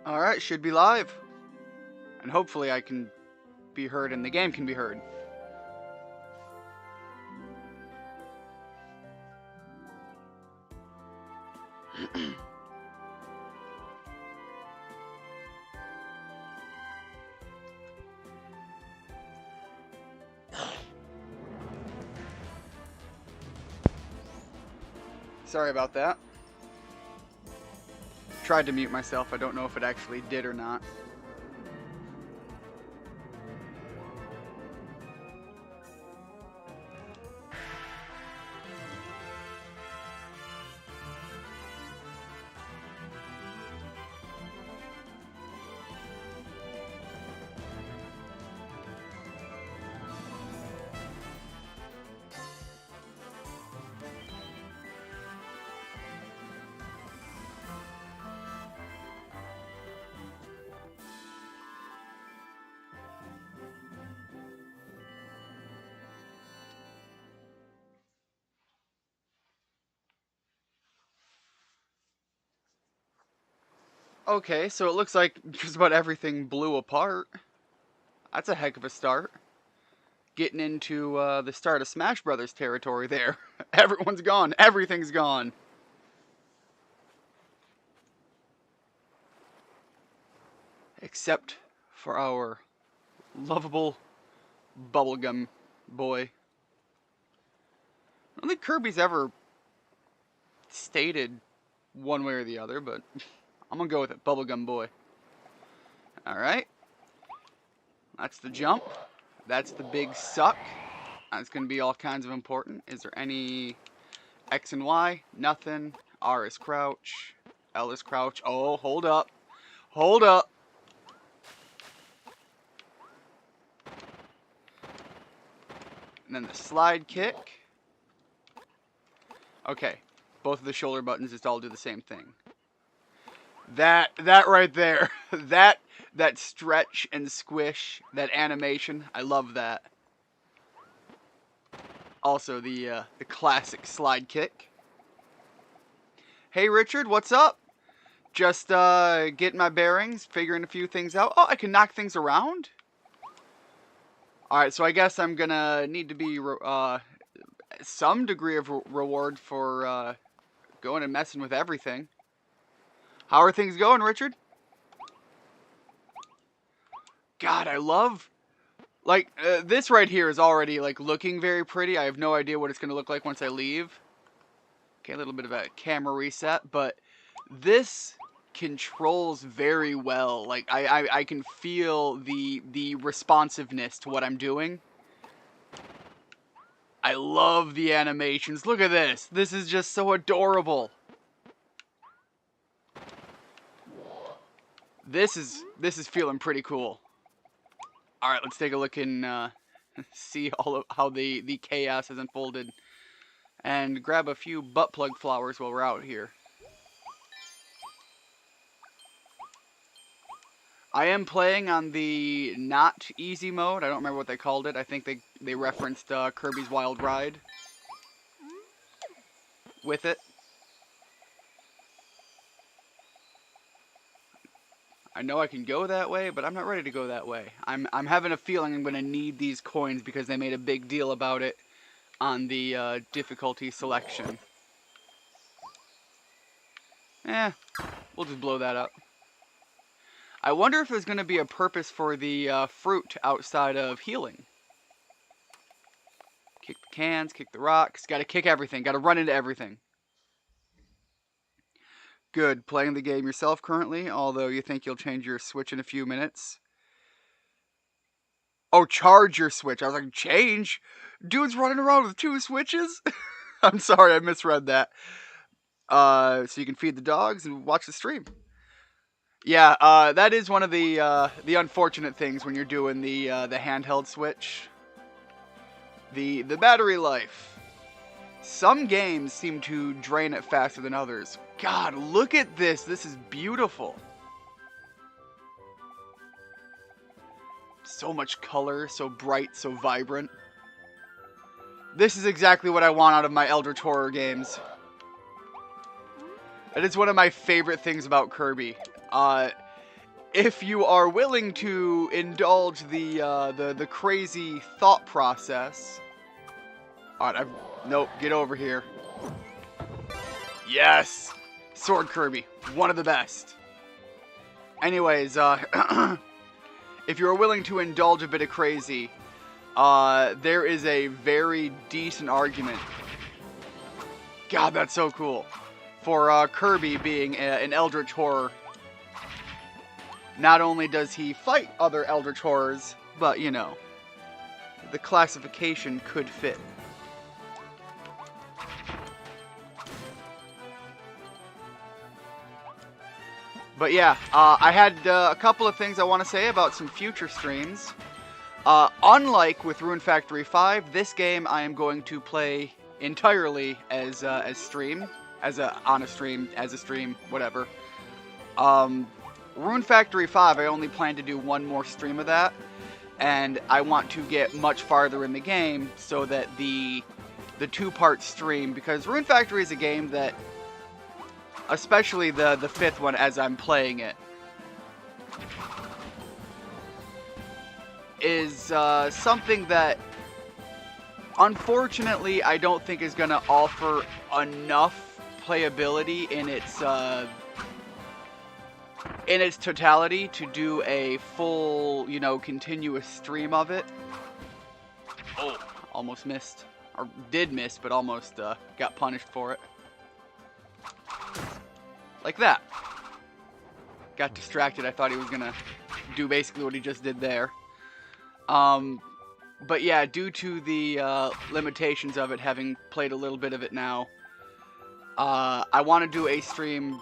Alright, should be live. And hopefully I can be heard and the game can be heard. Sorry about that. Tried to mute myself. I don't know if it actually did or not. Okay, so it looks like just about everything blew apart. That's a heck of a start. Getting into the start of Smash Brothers territory there. Everyone's gone. Everything's gone. Except for our lovable bubblegum boy. I don't think Kirby's ever stated one way or the other, but I'm gonna go with it. Bubblegum boy. Alright. That's the jump. That's the big suck. That's gonna be all kinds of important. Is there any X and Y? Nothing. R is crouch. L is crouch. Oh, hold up. Hold up. And then the slide kick. Okay. Both of the shoulder buttons just all do the same thing. That right there. that stretch and squish, that animation, I love that. Also the classic slide kick. Hey Richard, what's up? Just getting my bearings, figuring a few things out. Oh, I can knock things around? Alright, so I guess I'm gonna need to be some degree of reward for going and messing with everything. How are things going, Richard? God, I love... Like, this right here is already, like, looking very pretty. I have no idea what it's going to look like once I leave. Okay, a little bit of a camera reset, but this controls very well. Like, I can feel the responsiveness to what I'm doing. I love the animations. Look at this. This is just so adorable. This is feeling pretty cool. All right, let's take a look and see all of how the chaos has unfolded, and grab a few butt plug flowers while we're out here. I am playing on the not easy mode. I don't remember what they called it. I think they referenced Kirby's Wild Ride with it. I know I can go that way, but I'm not ready to go that way. I'm having a feeling I'm going to need these coins because they made a big deal about it on the difficulty selection. We'll just blow that up. I wonder if there's going to be a purpose for the fruit outside of healing. Kick the cans, kick the rocks. Got to kick everything. Got to run into everything. Good. Playing the game yourself currently, although you think you'll change your Switch in a few minutes. Oh, charge your Switch. I was like, change? Dude's running around with 2 Switches? I'm sorry, I misread that. So you can feed the dogs and watch the stream. Yeah, that is one of the unfortunate things when you're doing the handheld Switch. The battery life. Some games seem to drain it faster than others. God, look at this. This is beautiful. So much color, so bright, so vibrant. This is exactly what I want out of my Eldritch Horror games. It is one of my favorite things about Kirby. if you are willing to indulge the crazy thought process. All right, nope, get over here. Yes, Sword Kirby, one of the best. Anyways, if you're willing to indulge a bit of crazy, there is a very decent argument. God, that's so cool. For Kirby being an Eldritch Horror. Not only does he fight other Eldritch Horrors, but, you know, the classification could fit. But yeah, I had a couple of things I want to say about some future streams. Unlike with Rune Factory 5, this game I am going to play entirely as stream, on a stream, as a stream, whatever. Rune Factory 5, I only plan to do one more stream of that, and I want to get much farther in the game so that the two-part stream, because Rune Factory is a game that, especially the fifth one as I'm playing it, is something that unfortunately I don't think is going to offer enough playability in its totality to do a full, you know, continuous stream of it. Oh, almost missed. Or did miss, but almost got punished for it. Like that. Got distracted. I thought he was going to do basically what he just did there. But yeah, due to the limitations of it, having played a little bit of it now, I want to do a stream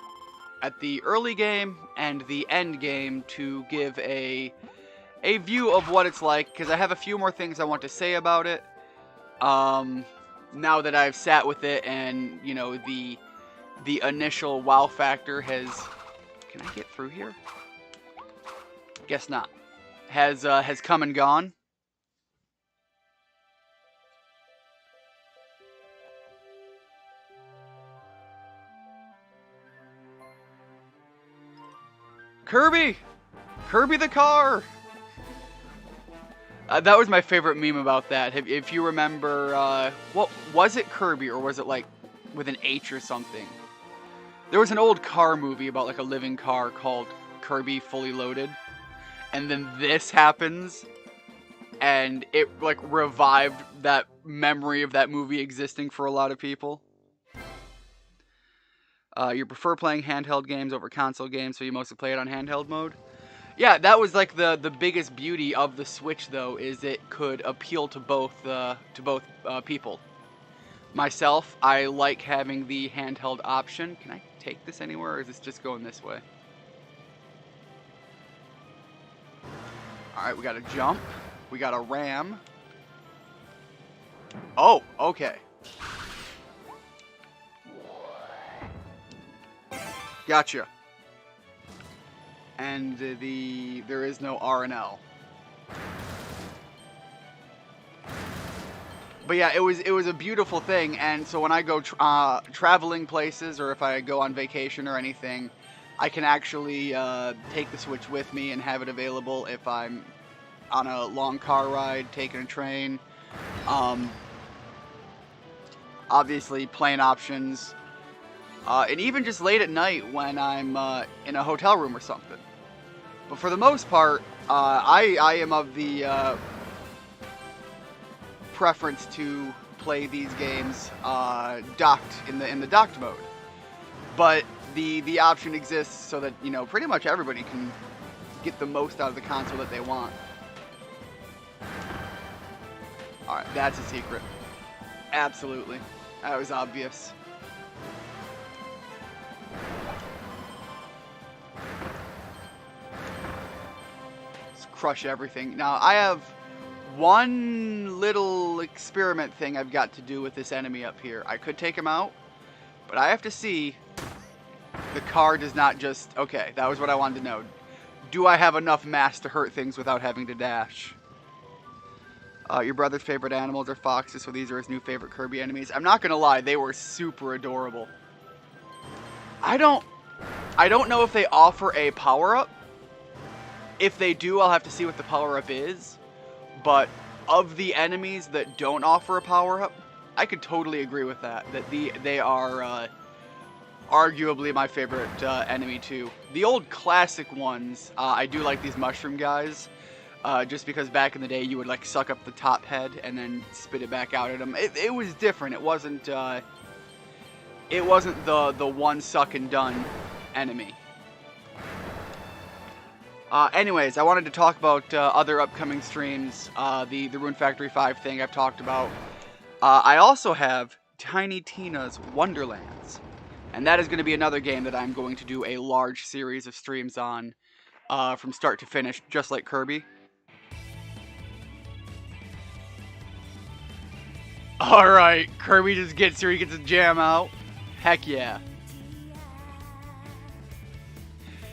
at the early game and the end game to give a view of what it's like, because I have a few more things I want to say about it. Now that I've sat with it and, you know, the initial wow factor has... Can I get through here? Guess not. Has come and gone. Kirby! Kirby the car! That was my favorite meme about that. If you remember, what was it, Kirby, or was it like with an H or something? There was an old car movie about like a living car called Kirby Fully Loaded. And then this happens, and it like revived that memory of that movie existing for a lot of people. You prefer playing handheld games over console games, so you mostly play it on handheld mode? Yeah, that was like the biggest beauty of the Switch, though, is it could appeal to both people. Myself, I like having the handheld option. Can I take this anywhere, or is this just going this way? Alright, we got a jump. We got a ram. Oh, okay. Gotcha. And there is no R and L. But yeah, it was a beautiful thing, and so when I go traveling places, or if I go on vacation or anything, I can actually take the Switch with me and have it available if I'm on a long car ride, taking a train. Obviously, plane options. And even just late at night when I'm in a hotel room or something. But for the most part, I am of the preference to play these games docked in the docked mode. But the option exists so that, you know, pretty much everybody can get the most out of the console that they want. Alright, that's a secret. Absolutely. That was obvious. Just crush everything. Now, I have one little experiment thing I've got to do with this enemy up here. I could take him out, but I have to see the car does not just... Okay, that was what I wanted to know. Do I have enough mass to hurt things without having to dash? Your brother's favorite animals are foxes, so these are his new favorite Kirby enemies. I'm not gonna lie, they were super adorable. I don't know if they offer a power-up, If they do, I'll have to see what the power-up is. But of the enemies that don't offer a power-up, I could totally agree with that. That they are arguably my favorite enemy too. The old classic ones, I do like these mushroom guys. Just because back in the day you would like suck up the top head and then spit it back out at them. It was different. It wasn't the one suck and done enemy. Anyways, I wanted to talk about other upcoming streams. The Rune Factory 5 thing I've talked about. I also have Tiny Tina's Wonderlands. And that is going to be another game that I'm going to do a large series of streams on from start to finish, just like Kirby. Alright, Kirby just gets here, he gets a jam out. Heck yeah.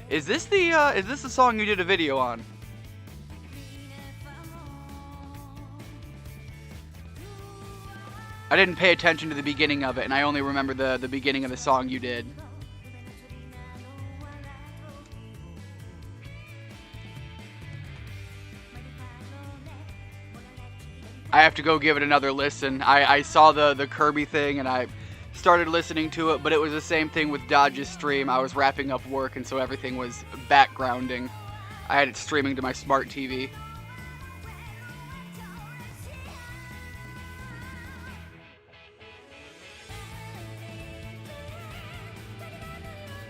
Is this the song you did a video on? I didn't pay attention to the beginning of it, and I only remember the beginning of the song you did. I have to go give it another listen. I saw the Kirby thing, and I started listening to it, but it was the same thing with Dodge's stream. I was wrapping up work, and so everything was backgrounding. I had it streaming to my smart TV.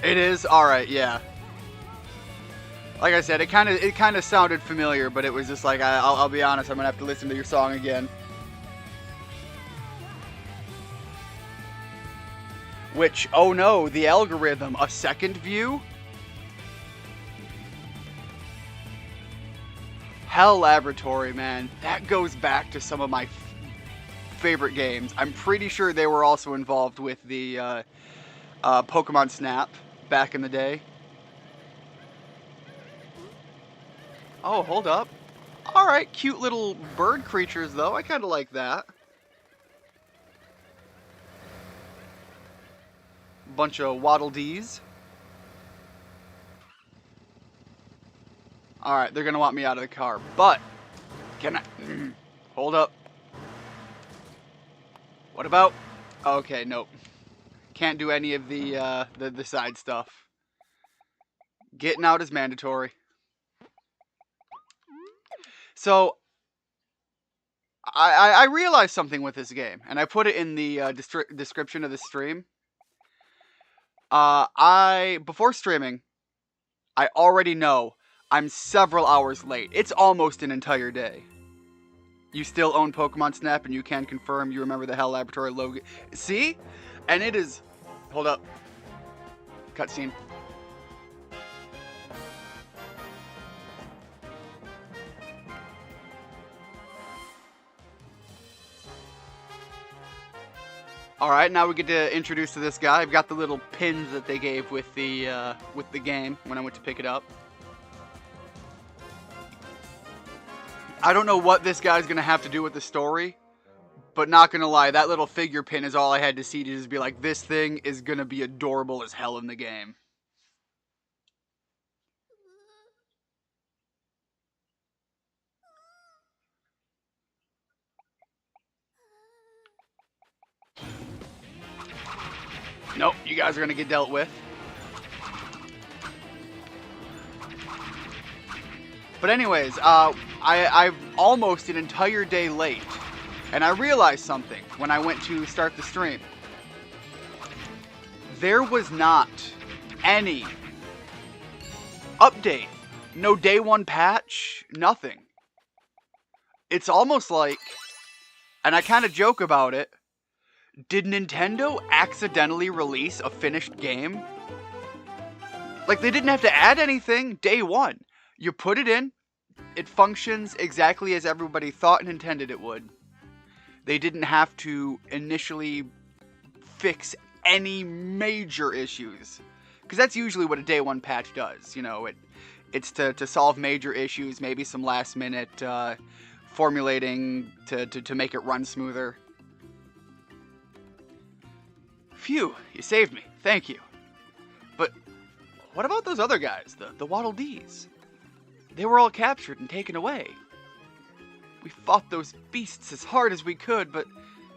It is? Alright, yeah. Like I said, it kind of sounded familiar, but it was just like, I'll be honest, I'm going to have to listen to your song again. Which, oh no, the algorithm, a second view? Hell Laboratory, man. That goes back to some of my favorite games. I'm pretty sure they were also involved with the Pokemon Snap back in the day. Oh, hold up. Alright, cute little bird creatures, though. I kind of like that. Bunch of Waddle Dees. Alright, they're going to want me out of the car. But, can I... hold up. What about... Okay, nope. Can't do any of the side stuff. Getting out is mandatory. So, I realized something with this game, and I put it in the description of the stream. Before streaming, I already know I'm several hours late. It's almost an entire day. You still own Pokemon Snap, and you can confirm you remember the Hell Laboratory logo. See? And it is... Hold up. Cutscene. Alright, now we get to introduce to this guy. I've got the little pins that they gave with the game when I went to pick it up. I don't know what this guy's gonna have to do with the story, but not gonna lie, that little figure pin is all I had to see to just be like, this thing is gonna be adorable as hell in the game. Nope, you guys are gonna get dealt with. But anyways, I'm almost an entire day late. And I realized something when I went to start the stream. There was not any update. No day one patch, nothing. It's almost like, and I kind of joke about it, did Nintendo accidentally release a finished game? Like, they didn't have to add anything day one. You put it in, it functions exactly as everybody thought and intended it would. They didn't have to initially fix any major issues. Because that's usually what a day one patch does. You know, it's to solve major issues, maybe some last minute formulating to make it run smoother. Phew, you saved me. Thank you. But what about those other guys, the Waddle Dees? They were all captured and taken away. We fought those beasts as hard as we could, but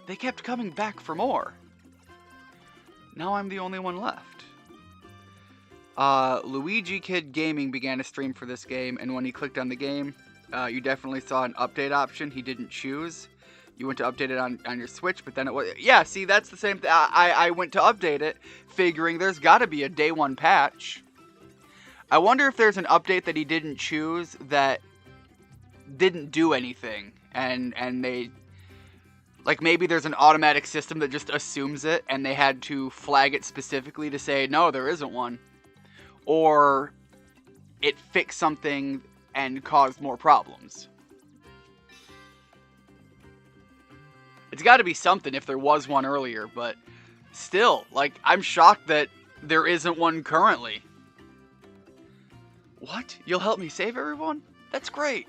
they kept coming back for more. Now I'm the only one left. Luigi Kid Gaming began a stream for this game, and when he clicked on the game, you definitely saw an update option he didn't choose. You went to update it on your Switch, but then it was... Yeah, see, that's the same thing. I went to update it, figuring there's got to be a day one patch. I wonder if there's an update that he didn't choose that didn't do anything, and they... Like, maybe there's an automatic system that just assumes it, and they had to flag it specifically to say, no, there isn't one. Or it fixed something and caused more problems. It's got to be something if there was one earlier, but still, like, I'm shocked that there isn't one currently. What? You'll help me save everyone? That's great.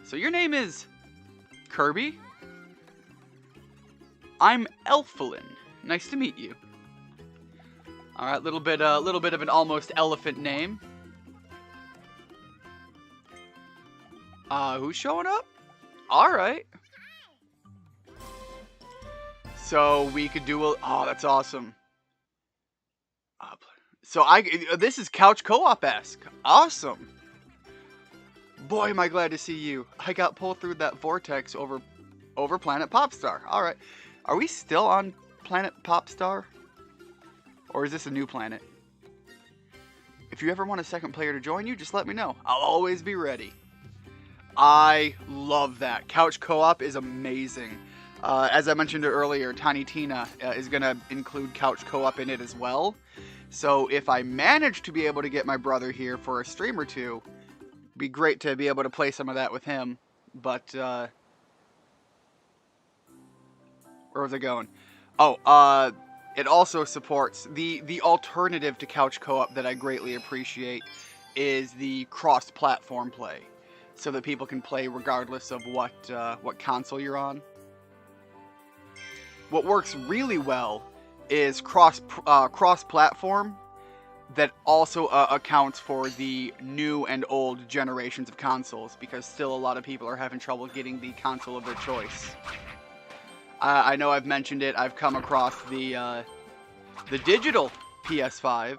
So your name is Kirby? I'm Elflin. Nice to meet you. All right, little bit of an almost elephant name. Who's showing up? All right. So we could do a... Oh, that's awesome. So this is couch co-op-esque. Awesome. Boy, am I glad to see you. I got pulled through that vortex over Planet Popstar. All right. Are we still on Planet Popstar? Or is this a new planet? If you ever want a second player to join you, just let me know. I'll always be ready. I love that. Couch co-op is amazing. As I mentioned earlier, Tiny Tina is going to include couch co-op in it as well. So if I manage to be able to get my brother here for a stream or two, it'd be great to be able to play some of that with him. But, where was I going? Oh, it also supports the alternative to couch co-op that I greatly appreciate is the cross-platform play, so that people can play regardless of what console you're on. What works really well is cross-platform that also accounts for the new and old generations of consoles, because still a lot of people are having trouble getting the console of their choice. I know I've mentioned it. I've come across the digital PS5.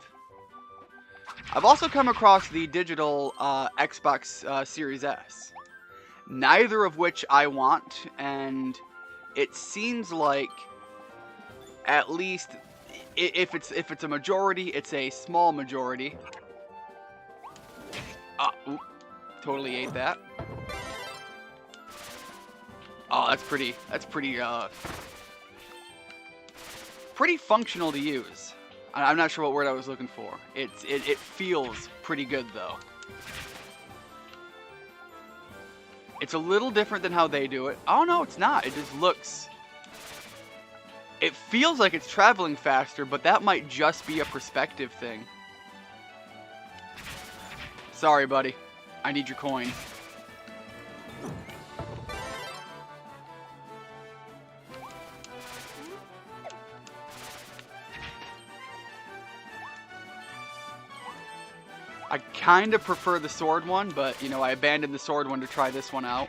I've also come across the digital Xbox Series S. Neither of which I want, and it seems like at least if it's a majority, it's a small majority. Oop, totally ate that. Oh, that's pretty functional to use. I'm not sure what word I was looking for. It feels pretty good though. It's a little different than how they do it. Oh no, it's not. It just looks... It feels like it's traveling faster, but that might just be a perspective thing. Sorry, buddy. I need your coin. I kind of prefer the sword one, but, you know, I abandoned the sword one to try this one out.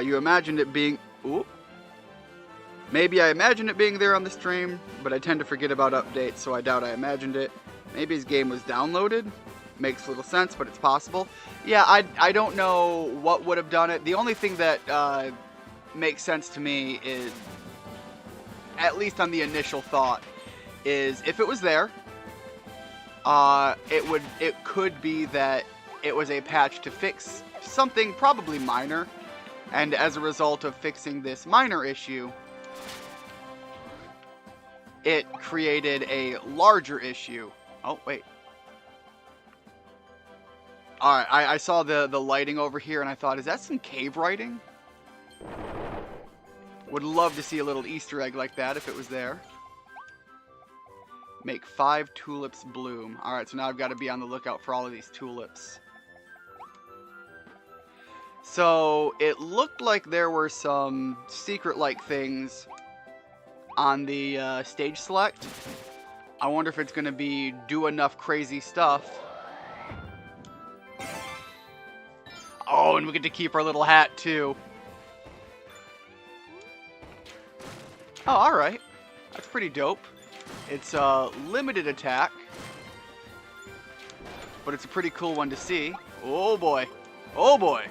You imagined it being... Ooh. Maybe I imagined it being there on the stream, but I tend to forget about updates, so I doubt I imagined it. Maybe his game was downloaded. Makes little sense, but it's possible. Yeah, I don't know what would have done it. The only thing that makes sense to me is... at least on the initial thought, is if it was there, it could be that it was a patch to fix something probably minor, and as a result of fixing this minor issue, it created a larger issue. Oh, wait. Alright, I saw the lighting over here, and I thought, is that some cave writing? Would love to see a little Easter egg like that if it was there. Make 5 tulips bloom. Alright, so now I've got to be on the lookout for all of these tulips. So, it looked like there were some secret-like things on the stage select. I wonder if it's going to be do enough crazy stuff. Oh, and we get to keep our little hat, too. Oh, alright. That's pretty dope. It's a limited attack, but it's a pretty cool one to see. Oh, boy. Oh, boy.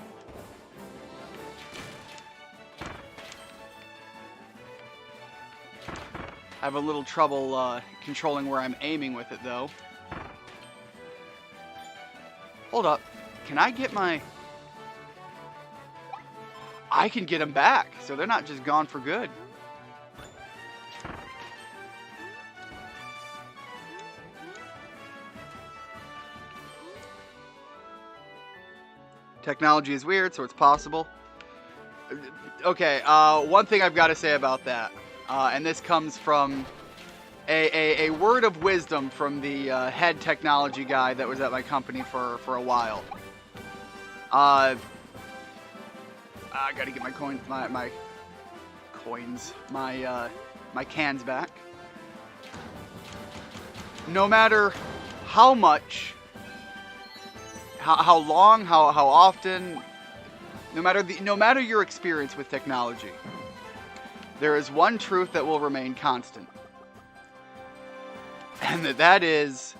I have a little trouble controlling where I'm aiming with it, though. Hold up. Can I get my... I can get them back, so they're not just gone for good. Technology is weird, so it's possible. Okay, one thing I've got to say about that, and this comes from a word of wisdom from the head technology guy that was at my company for a while. I gotta get my coins, my cans back. No matter how much, how long, how often, no matter your experience with technology, there is one truth that will remain constant, and that is,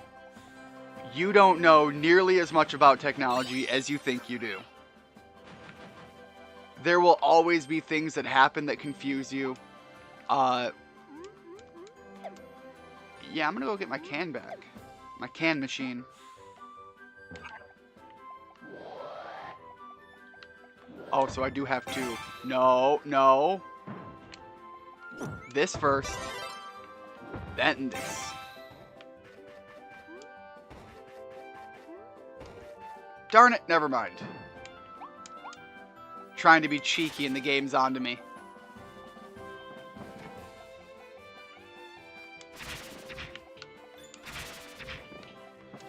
you don't know nearly as much about technology as you think you do. There will always be things that happen that confuse you. Yeah, I'm gonna go get my can back. My can machine. Oh, so I do have to... No. This first. Then this. Darn it, never mind. Trying to be cheeky and the game's onto me.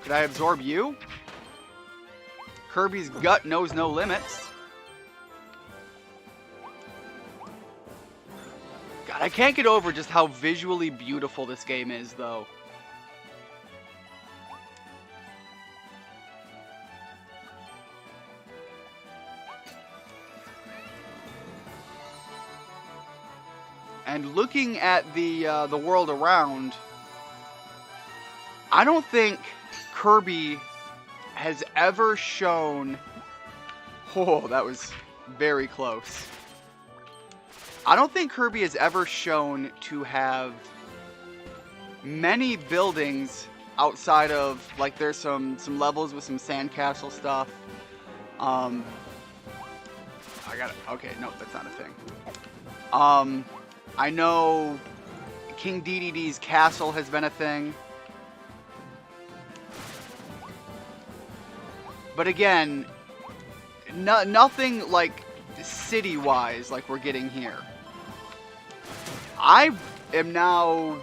Could I absorb you? Kirby's gut knows no limits. God, I can't get over just how visually beautiful this game is, though. And looking at the world around, I don't think Kirby has ever shown... Oh, that was very close. I don't think Kirby has ever shown to have many buildings outside of, like, there's some levels with some sandcastle stuff. I got it. Okay, no, that's not a thing. I know King DDD's castle has been a thing. But again, nothing like city-wise like we're getting here. I am now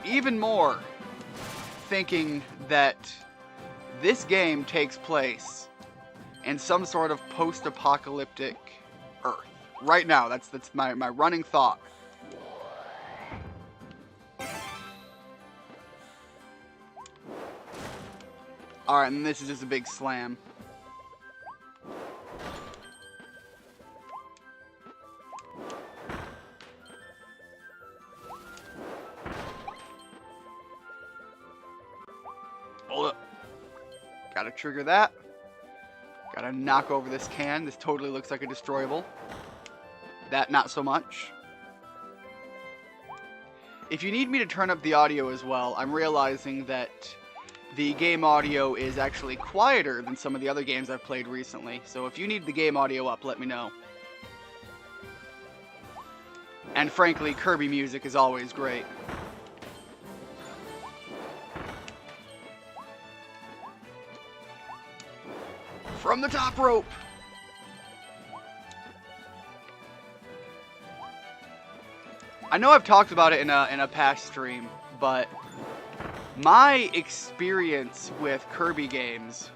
even more thinking that this game takes place in some sort of post-apocalyptic Earth. Right now, that's my running thought. Alright, and this is just a big slam. Hold up. Gotta trigger that. Gotta knock over this can. This totally looks like a destroyable. That, not so much. If you need me to turn up the audio as well, I'm realizing that the game audio is actually quieter than some of the other games I've played recently. So if you need the game audio up, let me know. And frankly, Kirby music is always great. From the top rope! I know I've talked about it in a past stream, but my experience with Kirby games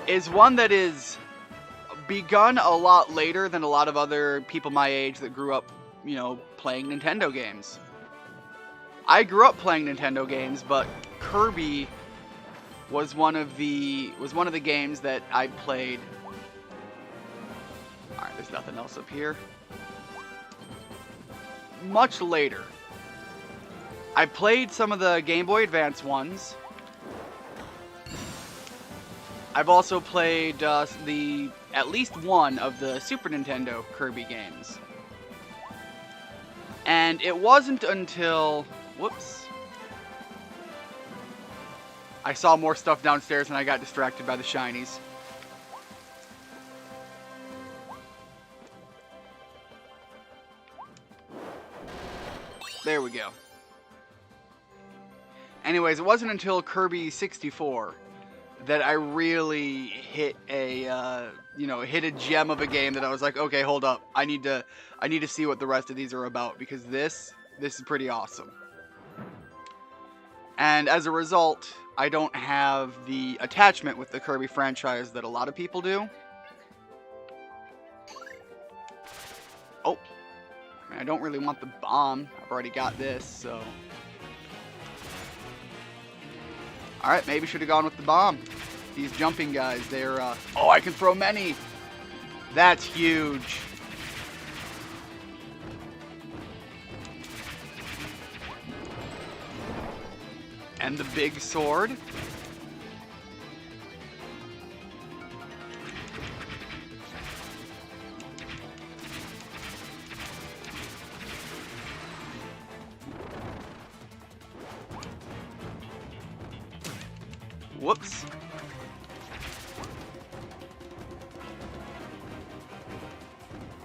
is one that is begun a lot later than a lot of other people my age that grew up, you know, playing Nintendo games. I grew up playing Nintendo games, but Kirby was one of the games that I played. All right, there's nothing else up here. Much later. I played some of the Game Boy Advance ones. I've also played at least one of the Super Nintendo Kirby games. And it wasn't until... Whoops. I saw more stuff downstairs and I got distracted by the shinies. There we go. Anyways, it wasn't until Kirby 64 that I really hit a, hit a gem of a game that I was like, okay, hold up. I need to see what the rest of these are about, because this is pretty awesome. And as a result, I don't have the attachment with the Kirby franchise that a lot of people do. Oh. I mean, I don't really want the bomb. I've already got this, so... Alright, maybe should have gone with the bomb. These jumping guys, they're, oh, I can throw many! That's huge. And the big sword. Whoops.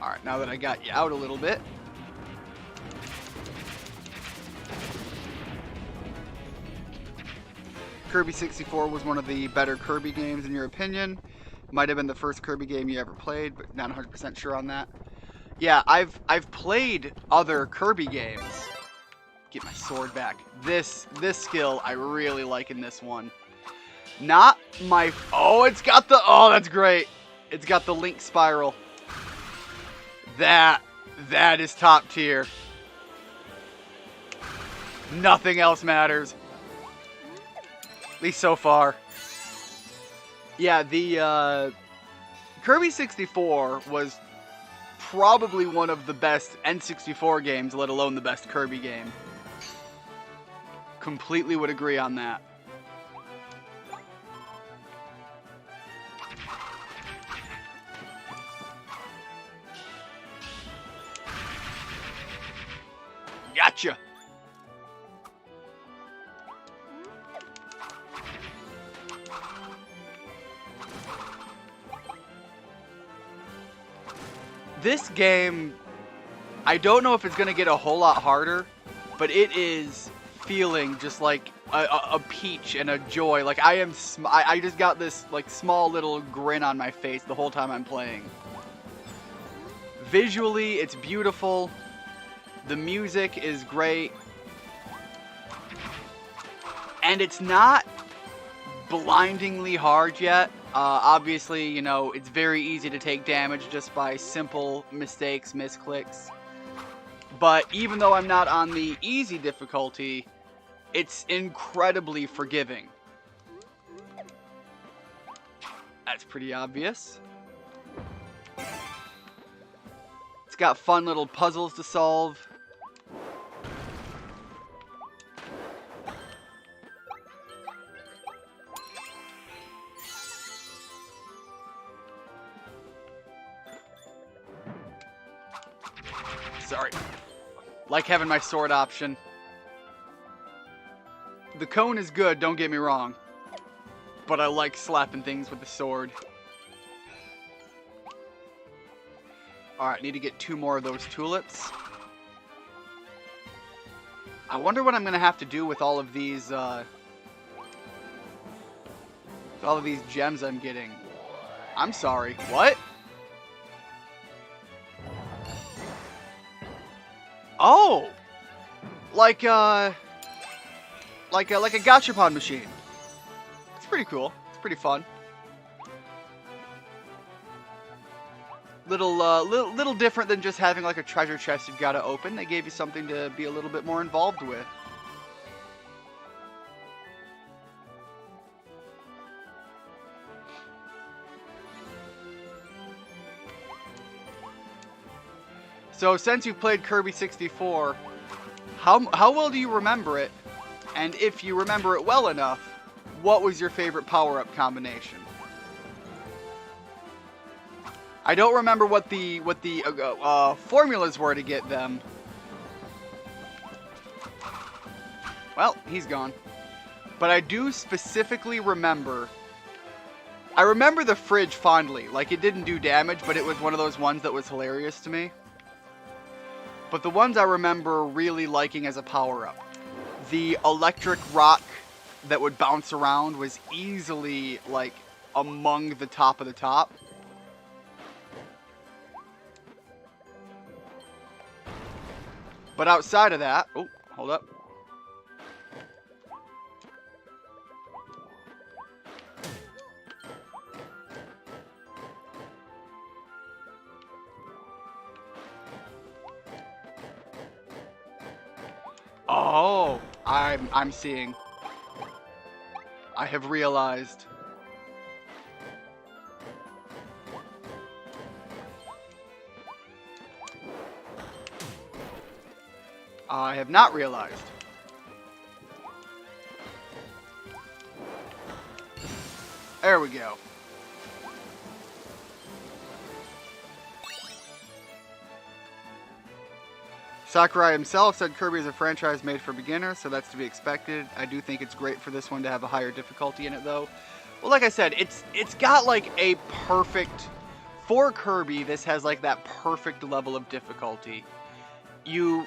Alright, now that I got you out a little bit. Kirby 64 was one of the better Kirby games in your opinion. Might have been the first Kirby game you ever played, but not 100% sure on that. Yeah, I've played other Kirby games. Get my sword back. This skill I really like in this one. Not my... Oh, it's got the... Oh, that's great. It's got the Link Spiral. That is top tier. Nothing else matters. At least so far. Yeah, the Kirby 64 was probably one of the best N64 games, let alone the best Kirby game. Completely would agree on that. Gotcha! This game, I don't know if it's going to get a whole lot harder, but it is feeling just like a peach and a joy. Like I just got this like small little grin on my face the whole time I'm playing. Visually, it's beautiful. The music is great. And it's not blindingly hard yet. Obviously, you know, it's very easy to take damage just by simple mistakes, misclicks. But even though I'm not on the easy difficulty, it's incredibly forgiving. That's pretty obvious. It's got fun little puzzles to solve. Sorry. Like having my sword option. The cone is good, don't get me wrong. But I like slapping things with the sword. Alright, need to get 2 more of those tulips. I wonder what I'm going to have to do with all of these, gems I'm getting. I'm sorry, what? Oh! Like a gachapon machine. It's pretty cool. It's pretty fun. Little different than just having like a treasure chest you've got to open. They gave you something to be a little bit more involved with. So since you've played Kirby 64, how well do you remember it? And if you remember it well enough, what was your favorite power-up combination? I don't remember what the formulas were to get them. Well, he's gone. But I do specifically remember... I remember the fridge fondly. Like, it didn't do damage, but it was one of those ones that was hilarious to me. But the ones I remember really liking as a power-up. The electric rock that would bounce around was easily, like, among the top of the top. But outside of that... Oh, hold up. Oh, I'm seeing. I have realized. I have not realized. There we go. Sakurai himself said Kirby is a franchise made for beginners, so that's to be expected. I do think it's great for this one to have a higher difficulty in it, though. Well, like I said, it's got like a perfect... For Kirby, this has like that perfect level of difficulty. You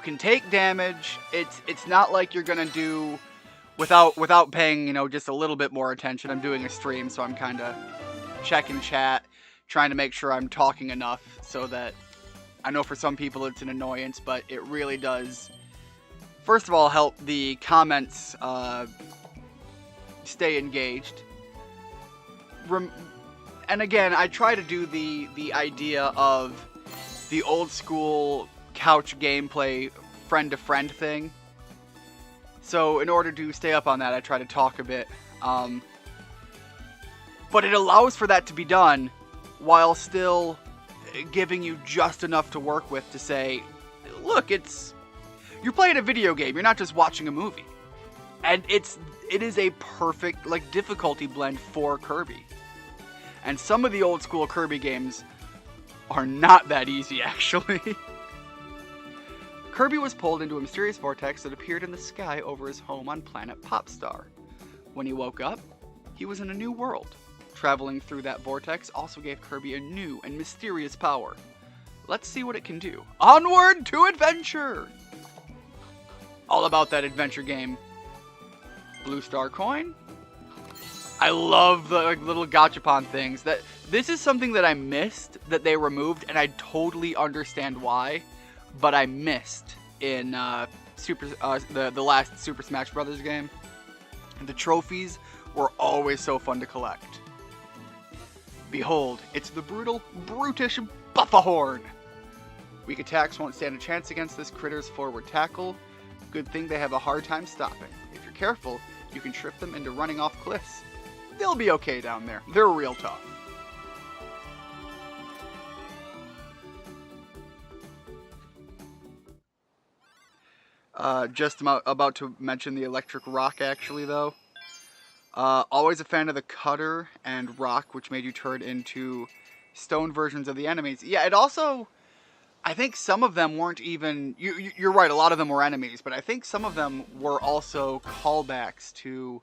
can take damage. It's not like you're gonna do without paying, you know, just a little bit more attention. I'm doing a stream, so I'm kind of checking chat, trying to make sure I'm talking enough so that I know for some people it's an annoyance, but it really does, first of all, help the comments stay engaged. And again, I try to do the idea of the old school couch gameplay friend-to-friend thing. So in order to stay up on that, I try to talk a bit. But it allows for that to be done while still giving you just enough to work with to say, look, you're playing a video game, you're not just watching a movie. And it is a perfect, like, difficulty blend for Kirby. And some of the old school Kirby games are not that easy, actually. Kirby was pulled into a mysterious vortex that appeared in the sky over his home on planet Popstar. When he woke up, he was in a new world. Traveling through that vortex also gave Kirby a new and mysterious power. Let's see what it can do. Onward to adventure! All about that adventure game. Blue Star Coin. I love the little gachapon things. This is something that I missed that they removed, and I totally understand why, but I missed in the last Super Smash Bros. Game. The trophies were always so fun to collect. Behold, it's the brutish Buffahorn. Weak attacks won't stand a chance against this critter's forward tackle. Good thing they have a hard time stopping. If you're careful, you can trip them into running off cliffs. They'll be okay down there. They're real tough. Just about to mention the electric rock, actually, though. Always a fan of the cutter and rock, which made you turn into stone versions of the enemies. Yeah, it also... I think some of them weren't even... You're right, a lot of them were enemies, but I think some of them were also callbacks to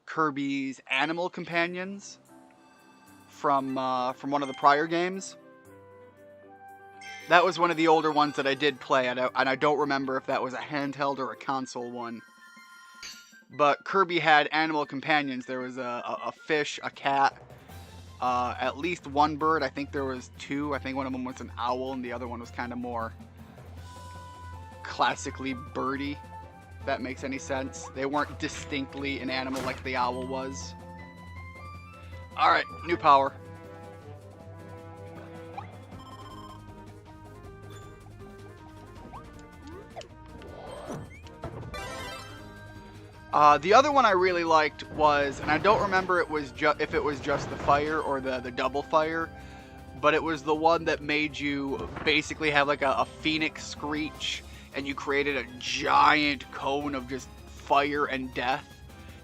Kirby's animal companions from one of the prior games. That was one of the older ones that I did play, and I don't remember if that was a handheld or a console one. But Kirby had animal companions. There was a fish, a cat, at least one bird. I think there was two. I think one of them was an owl, and the other one was kind of more classically birdy, if that makes any sense. They weren't distinctly an animal like the owl was. Alright, new power. The other one I really liked was, and I don't remember if it was just the fire or the double fire, but it was the one that made you basically have like a phoenix screech, and you created a giant cone of just fire and death.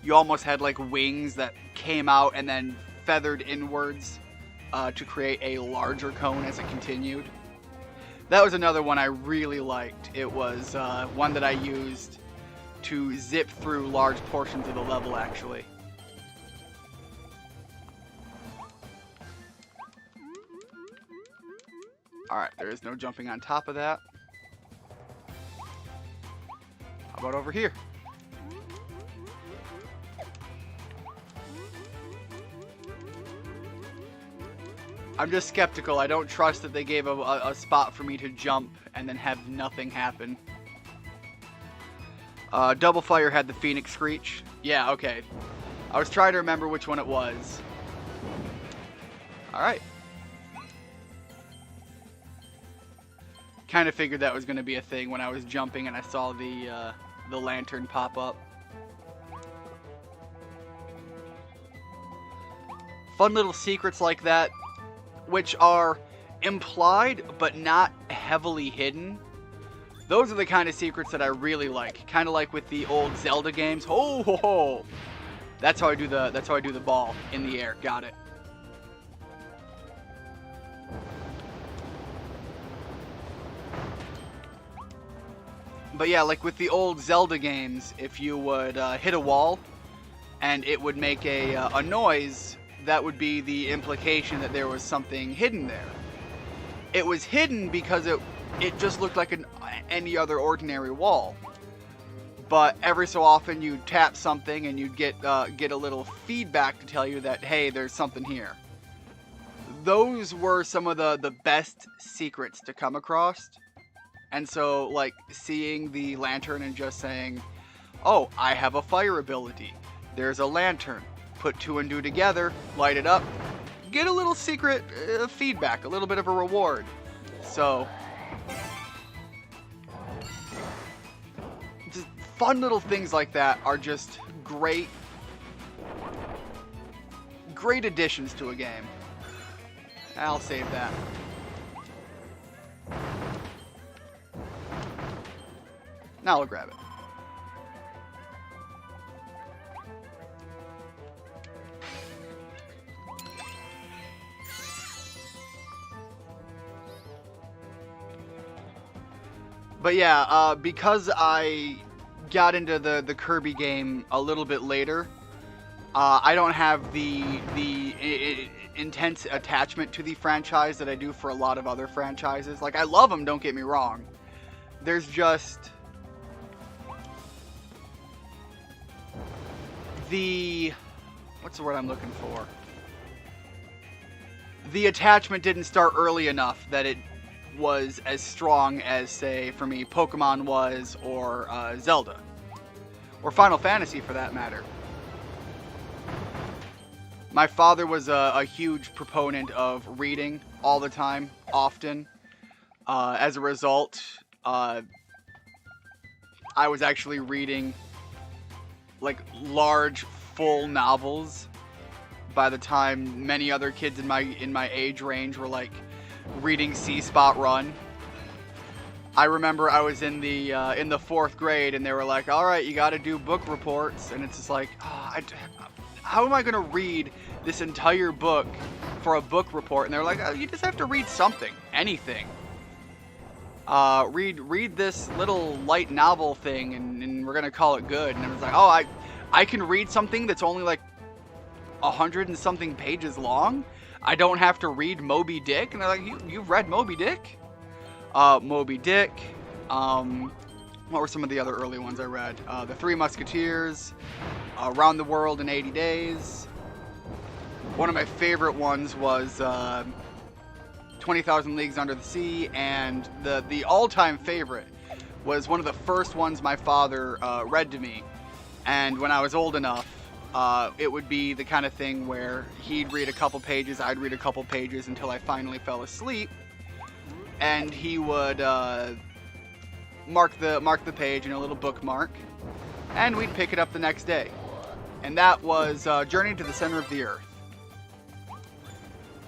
You almost had like wings that came out and then feathered inwards to create a larger cone as it continued. That was another one I really liked. It was one that I used to zip through large portions of the level, actually. Alright, there is no jumping on top of that. How about over here? I'm just skeptical. I don't trust that they gave a spot for me to jump and then have nothing happen. Double Fire had the Phoenix Screech. Yeah, okay. I was trying to remember which one it was. Alright. Kind of figured that was going to be a thing when I was jumping and I saw the lantern pop up. Fun little secrets like that, which are implied but not heavily hidden. Those are the kind of secrets that I really like. Kind of like with the old Zelda games. Ho ho ho! That's how I do the ball in the air. Got it. But yeah, like with the old Zelda games, if you would hit a wall and it would make a noise, that would be the implication that there was something hidden there. It was hidden because it just looked like any other ordinary wall. But every so often you'd tap something and you'd get a little feedback to tell you that, hey, there's something here. Those were some of the best secrets to come across. And so, like, seeing the lantern and just saying, oh, I have a fire ability. There's a lantern. Put two and two together, light it up, get a little secret feedback, a little bit of a reward. So, just fun little things like that are just great additions to a game. I'll save that. Now I'll grab it. But yeah, because I got into the Kirby game a little bit later, I don't have the intense attachment to the franchise that I do for a lot of other franchises. Like, I love them, don't get me wrong. There's just what's the word I'm looking for? The attachment didn't start early enough that it was as strong as, say, for me, Pokemon was, or Zelda, or Final Fantasy for that matter. My father was a huge proponent of reading all the time, often. As a result, I was actually reading like large, full novels by the time many other kids in my age range were like reading C Spot Run. I remember I was in the 4th grade and they were like, all right, you got to do book reports, and it's just like, oh, how am I going to read this entire book for a book report? And they're like, oh, you just have to read something, anything. Read this little light novel thing, and we're gonna call it good. And I was like, oh, I can read something that's only like 100 and something pages long. I don't have to read Moby Dick. And they're like, you've read Moby Dick? Moby Dick. What were some of the other early ones I read? The Three Musketeers, Around the World in 80 Days. One of my favorite ones was 20,000 Leagues Under the Sea, and the all-time favorite was one of the first ones my father read to me. And when I was old enough, it would be the kind of thing where he'd read a couple pages, I'd read a couple pages until I finally fell asleep, and he would mark the page in a little bookmark, and we'd pick it up the next day. And that was Journey to the Center of the Earth.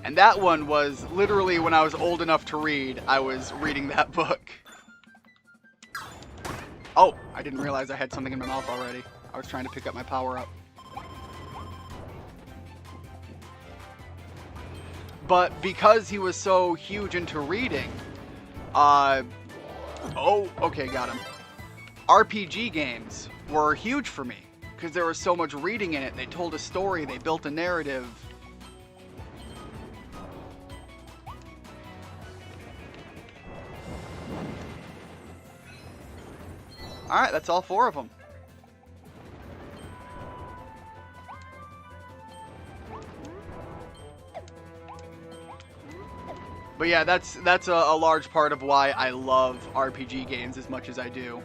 And that one was literally when I was old enough to read, I was reading that book. Oh, I didn't realize I had something in my mouth already. I was trying to pick up my power-up. But because he was so huge into reading, oh, okay, got him. RPG games were huge for me because there was so much reading in it. They told a story, they built a narrative. Alright, that's all 4 of them. But yeah, that's a large part of why I love RPG games as much as I do.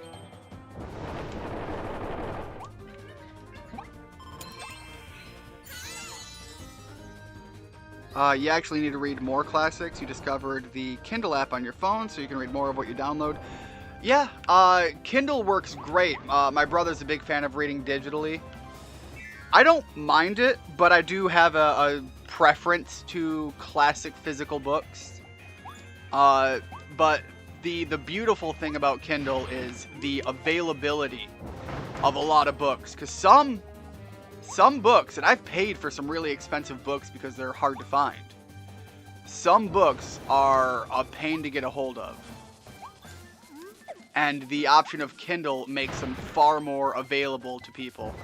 You actually need to read more classics. You discovered the Kindle app on your phone, so you can read more of what you download. Yeah, Kindle works great. My brother's a big fan of reading digitally. I don't mind it, but I do have a preference to classic physical books. But the beautiful thing about Kindle is the availability of a lot of books. Because some books, and I've paid for some really expensive books because they're hard to find. Some books are a pain to get a hold of. And the option of Kindle makes them far more available to people.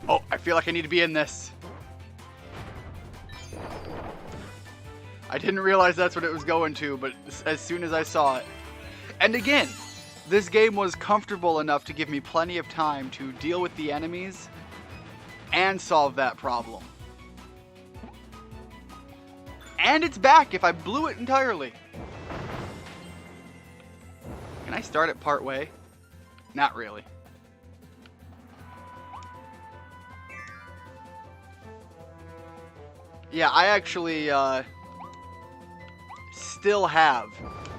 Oh, I feel like I need to be in this. I didn't realize that's what it was going to, but as soon as I saw it. And again, this game was comfortable enough to give me plenty of time to deal with the enemies and solve that problem. And it's back if I blew it entirely. Can I start it part way? Not really. Yeah, I actually still have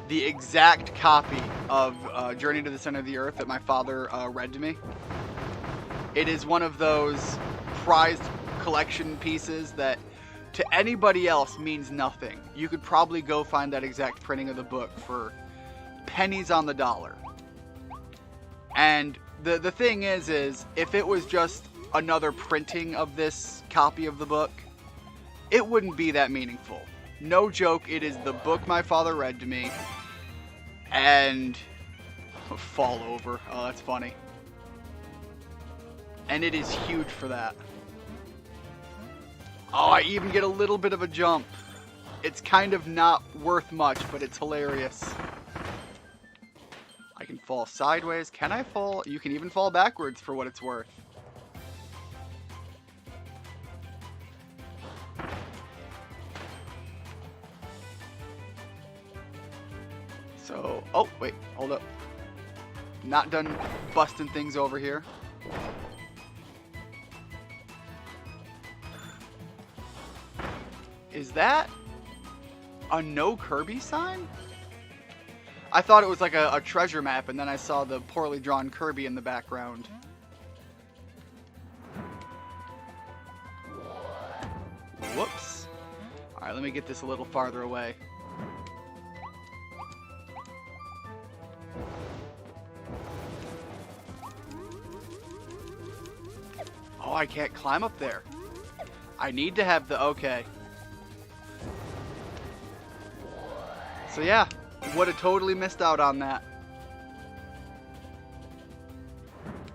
the exact copy of Journey to the Center of the Earth that my father read to me. It is one of those prized collection pieces that to anybody else means nothing. You could probably go find that exact printing of the book for pennies on the dollar. And the thing is if it was just another printing of this copy of the book, it wouldn't be that meaningful. No joke, it is the book my father read to me. And fall over. Oh, that's funny. And it is huge for that. Oh, I even get a little bit of a jump. It's kind of not worth much, but it's hilarious. I can fall sideways. Can I fall? You can even fall backwards for what it's worth. So, oh, wait, hold up. Not done busting things over here. Is that a no Kirby sign? I thought it was like a treasure map, and then I saw the poorly drawn Kirby in the background. Whoops. Alright, let me get this a little farther away. Oh, I can't climb up there. I need to have the... Okay. So yeah, would have totally missed out on that.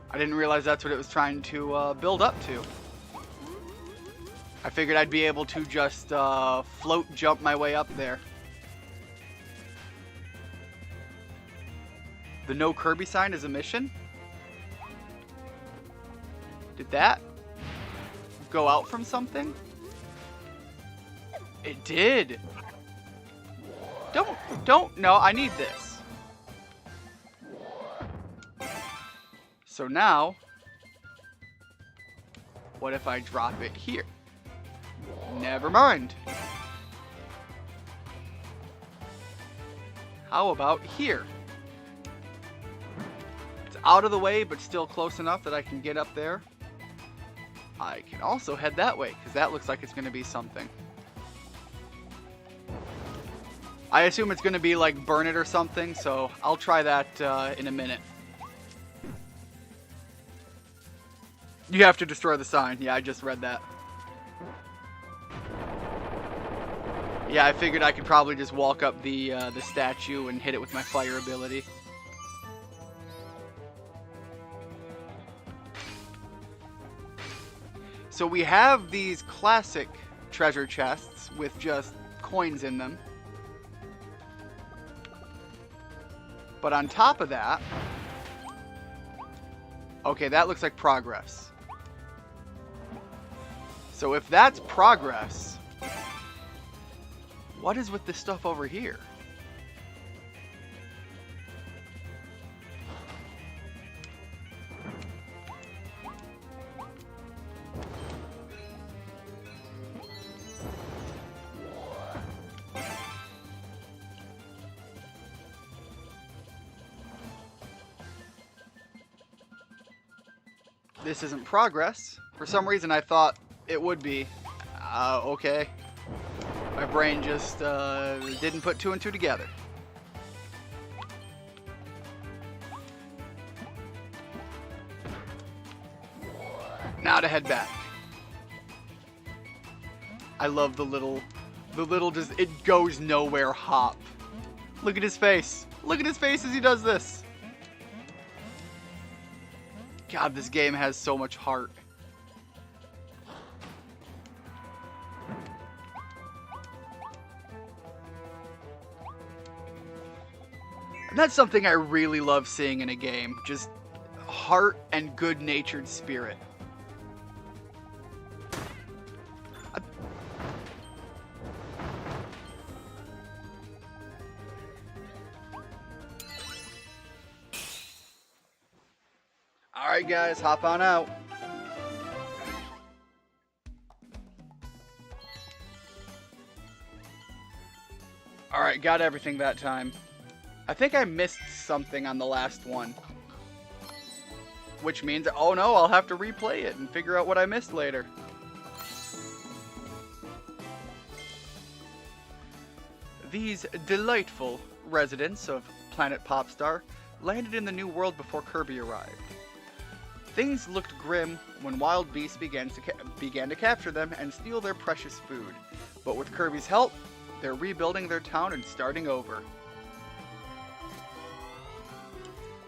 I didn't realize that's what it was trying to build up to. I figured I'd be able to just float jump my way up there. The no Kirby sign is a mission? Did that go out from something? It did. No, I need this. So now, what if I drop it here? Never mind. How about here? It's out of the way, but still close enough that I can get up there. I can also head that way, because that looks like it's going to be something. I assume it's going to be like burn it or something, so I'll try that in a minute. You have to destroy the sign. Yeah, I just read that. Yeah, I figured I could probably just walk up the statue and hit it with my fire ability. So we have these classic treasure chests with just coins in them. But on top of that... Okay, that looks like progress. So if that's progress... What is with this stuff over here? This isn't progress. For some reason I thought it would be. Okay. My brain just didn't put two and two together. Now to head back. I love the little just it goes nowhere hop. Look at his face. Look at his face as he does this. God, this game has so much heart. And that's something I really love seeing in a game. Just heart and good-natured spirit. Alright guys, hop on out. Alright, got everything that time. I think I missed something on the last one. Which means, oh no, I'll have to replay it and figure out what I missed later. These delightful residents of Planet Popstar landed in the New World before Kirby arrived. Things looked grim when wild beasts began to capture them and steal their precious food. But with Kirby's help, they're rebuilding their town and starting over.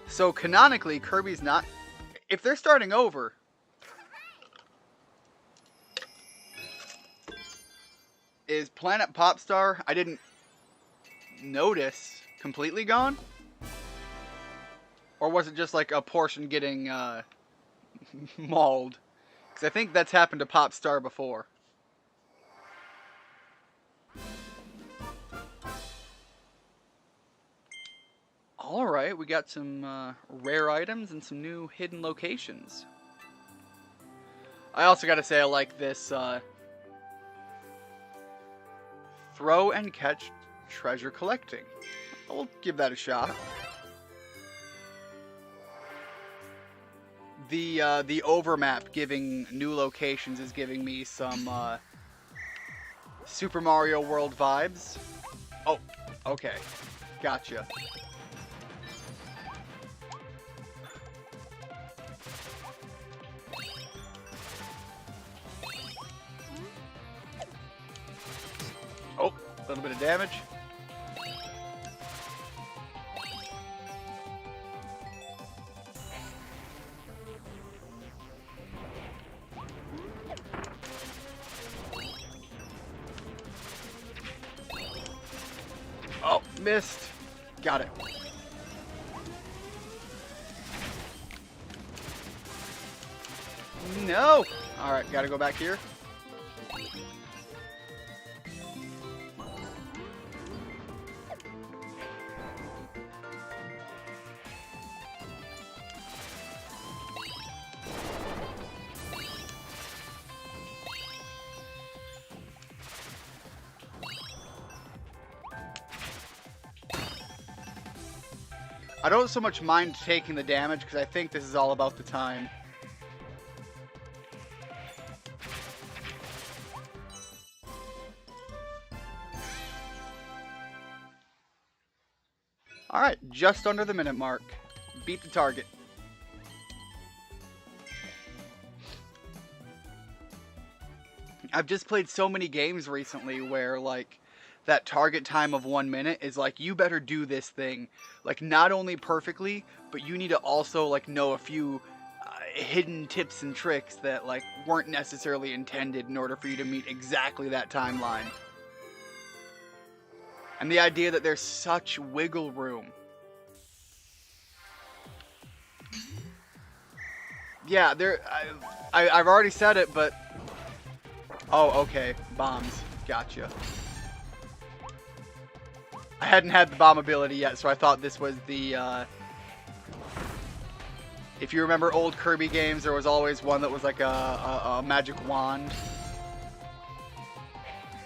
So canonically, Kirby's not... If they're starting over... Is Planet Popstar, I didn't notice, completely gone? Or was it just like a portion getting mauled? Because I think that's happened to Popstar before. Alright, we got some rare items and some new hidden locations. I also gotta say I like this throw and catch treasure collecting. I'll give that a shot. The overmap giving new locations is giving me some Super Mario World vibes. Oh, okay. Gotcha. Oh, a little bit of damage. Oh, missed. Got it. No. All right, gotta go back here. I don't so much mind taking the damage because I think this is all about the time. Alright, just under the minute mark. Beat the target. I've just played so many games recently where, like, that target time of 1 minute is like, you better do this thing. Like, not only perfectly, but you need to also, like, know a few hidden tips and tricks that, like, weren't necessarily intended in order for you to meet exactly that timeline. And the idea that there's such wiggle room. Yeah, I've already said it, but... Oh, okay. Bombs. Gotcha. I hadn't had the bomb ability yet, so I thought this was the, If you remember old Kirby games, there was always one that was like a magic wand.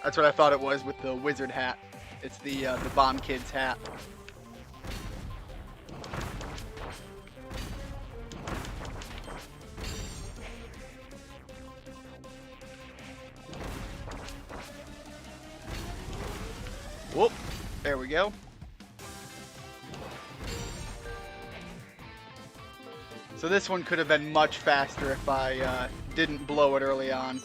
That's what I thought it was with the wizard hat. It's the bomb kid's hat. Whoop. There we go. So this one could have been much faster if I didn't blow it early on.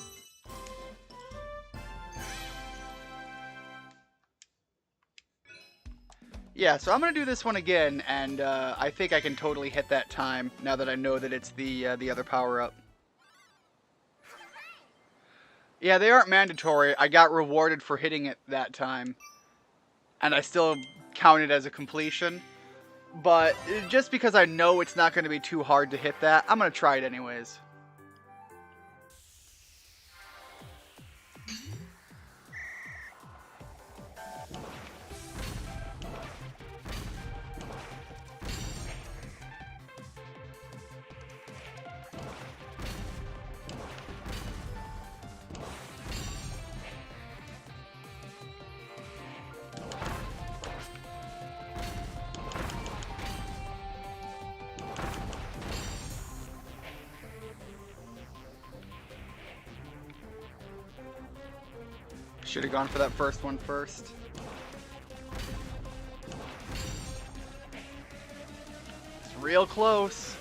Yeah, so I'm going to do this one again, and I think I can totally hit that time now that I know that it's the other power-up. Yeah, they aren't mandatory. I got rewarded for hitting it that time. And I still count it as a completion. But just because I know it's not going to be too hard to hit that, I'm going to try it anyways. Should have gone for that first one first. It's real close.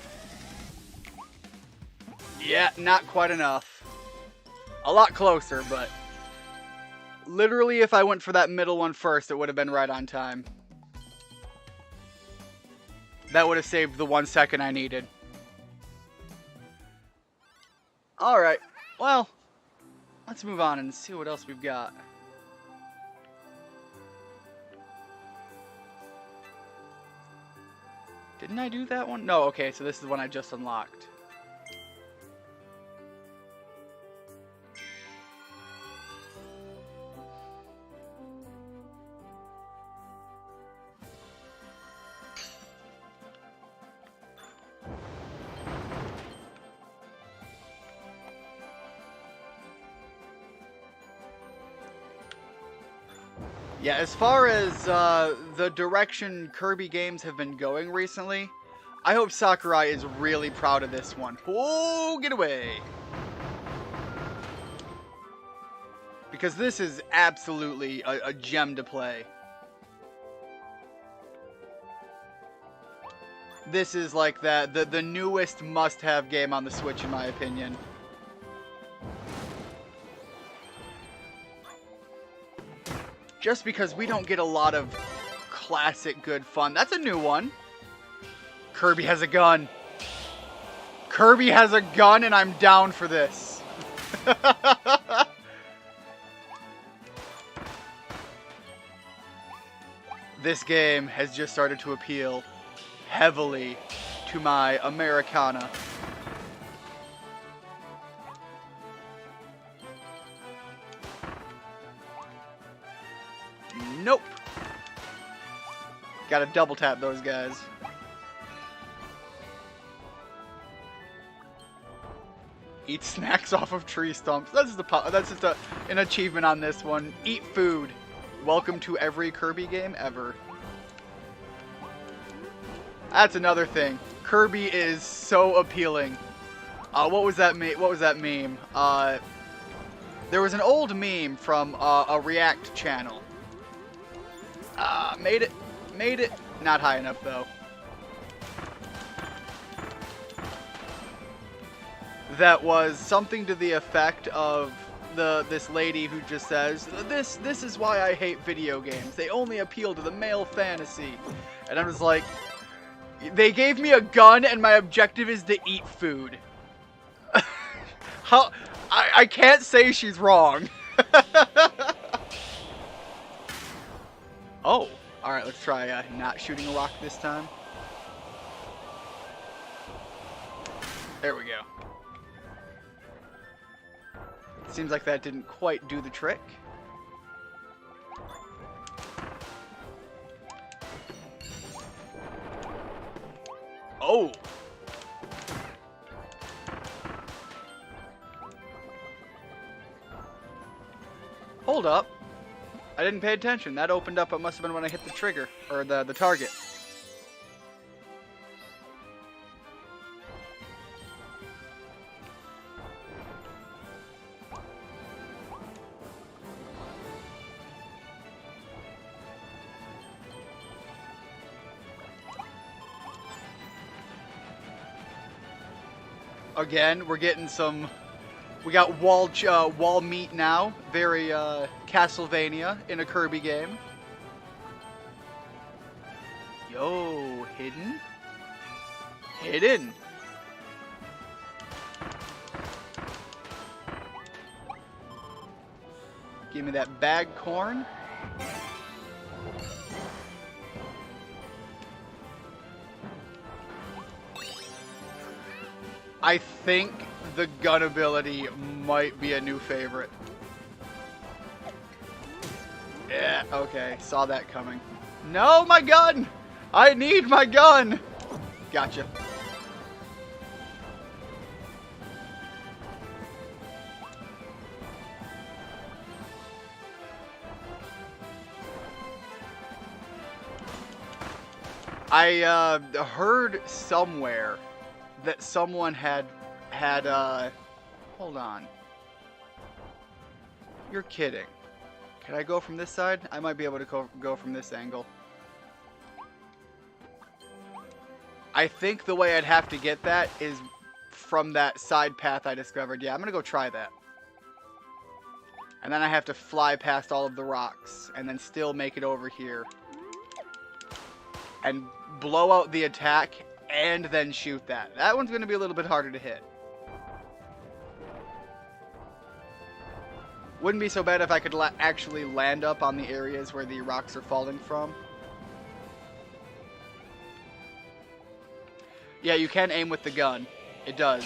Yeah, not quite enough. A lot closer, but literally if I went for that middle one first, it would have been right on time. That would have saved the 1 second I needed. Alright, well, let's move on and see what else we've got. Didn't I do that one? No, okay, so this is the one I just unlocked. Yeah, as far as the direction Kirby games have been going recently, I hope Sakurai is really proud of this one. Oh, get away! Because this is absolutely a gem to play. This is like the newest must-have game on the Switch, in my opinion. Just because we don't get a lot of classic good fun. That's a new one. Kirby has a gun. Kirby has a gun and I'm down for this. This game has just started to appeal heavily to my Americana. Nope. Gotta double tap those guys. Eat snacks off of tree stumps. That's just an achievement on this one. Eat food. Welcome to every Kirby game ever. That's another thing. Kirby is so appealing. What was that meme? There was an old meme from a React channel. Made Made it. Not high enough, though. That was something to the effect of this lady who just says, this is why I hate video games. They only appeal to the male fantasy. And I was like, they gave me a gun and my objective is to eat food. How? I can't say she's wrong. Oh, alright, let's try not shooting a rock this time. There we go. Seems like that didn't quite do the trick. Oh! Hold up. I didn't pay attention. That opened up, it must have been when I hit the trigger, or the target. Again, we're getting some... We got wall meat now. Very Castlevania in a Kirby game. Yo, hidden? Hidden! Give me that bag corn. I think the gun ability might be a new favorite. Yeah, okay. Saw that coming. No, my gun! I need my gun! Gotcha. I heard somewhere that someone had hold on. You're kidding. Can I go from this side? I might be able to go from this angle. I think the way I'd have to get that is from that side path I discovered. Yeah, I'm gonna go try that. And then I have to fly past all of the rocks and then still make it over here. And blow out the attack and then shoot that. That one's going to be a little bit harder to hit. Wouldn't be so bad if I could actually land up on the areas where the rocks are falling from. Yeah, you can aim with the gun. It does.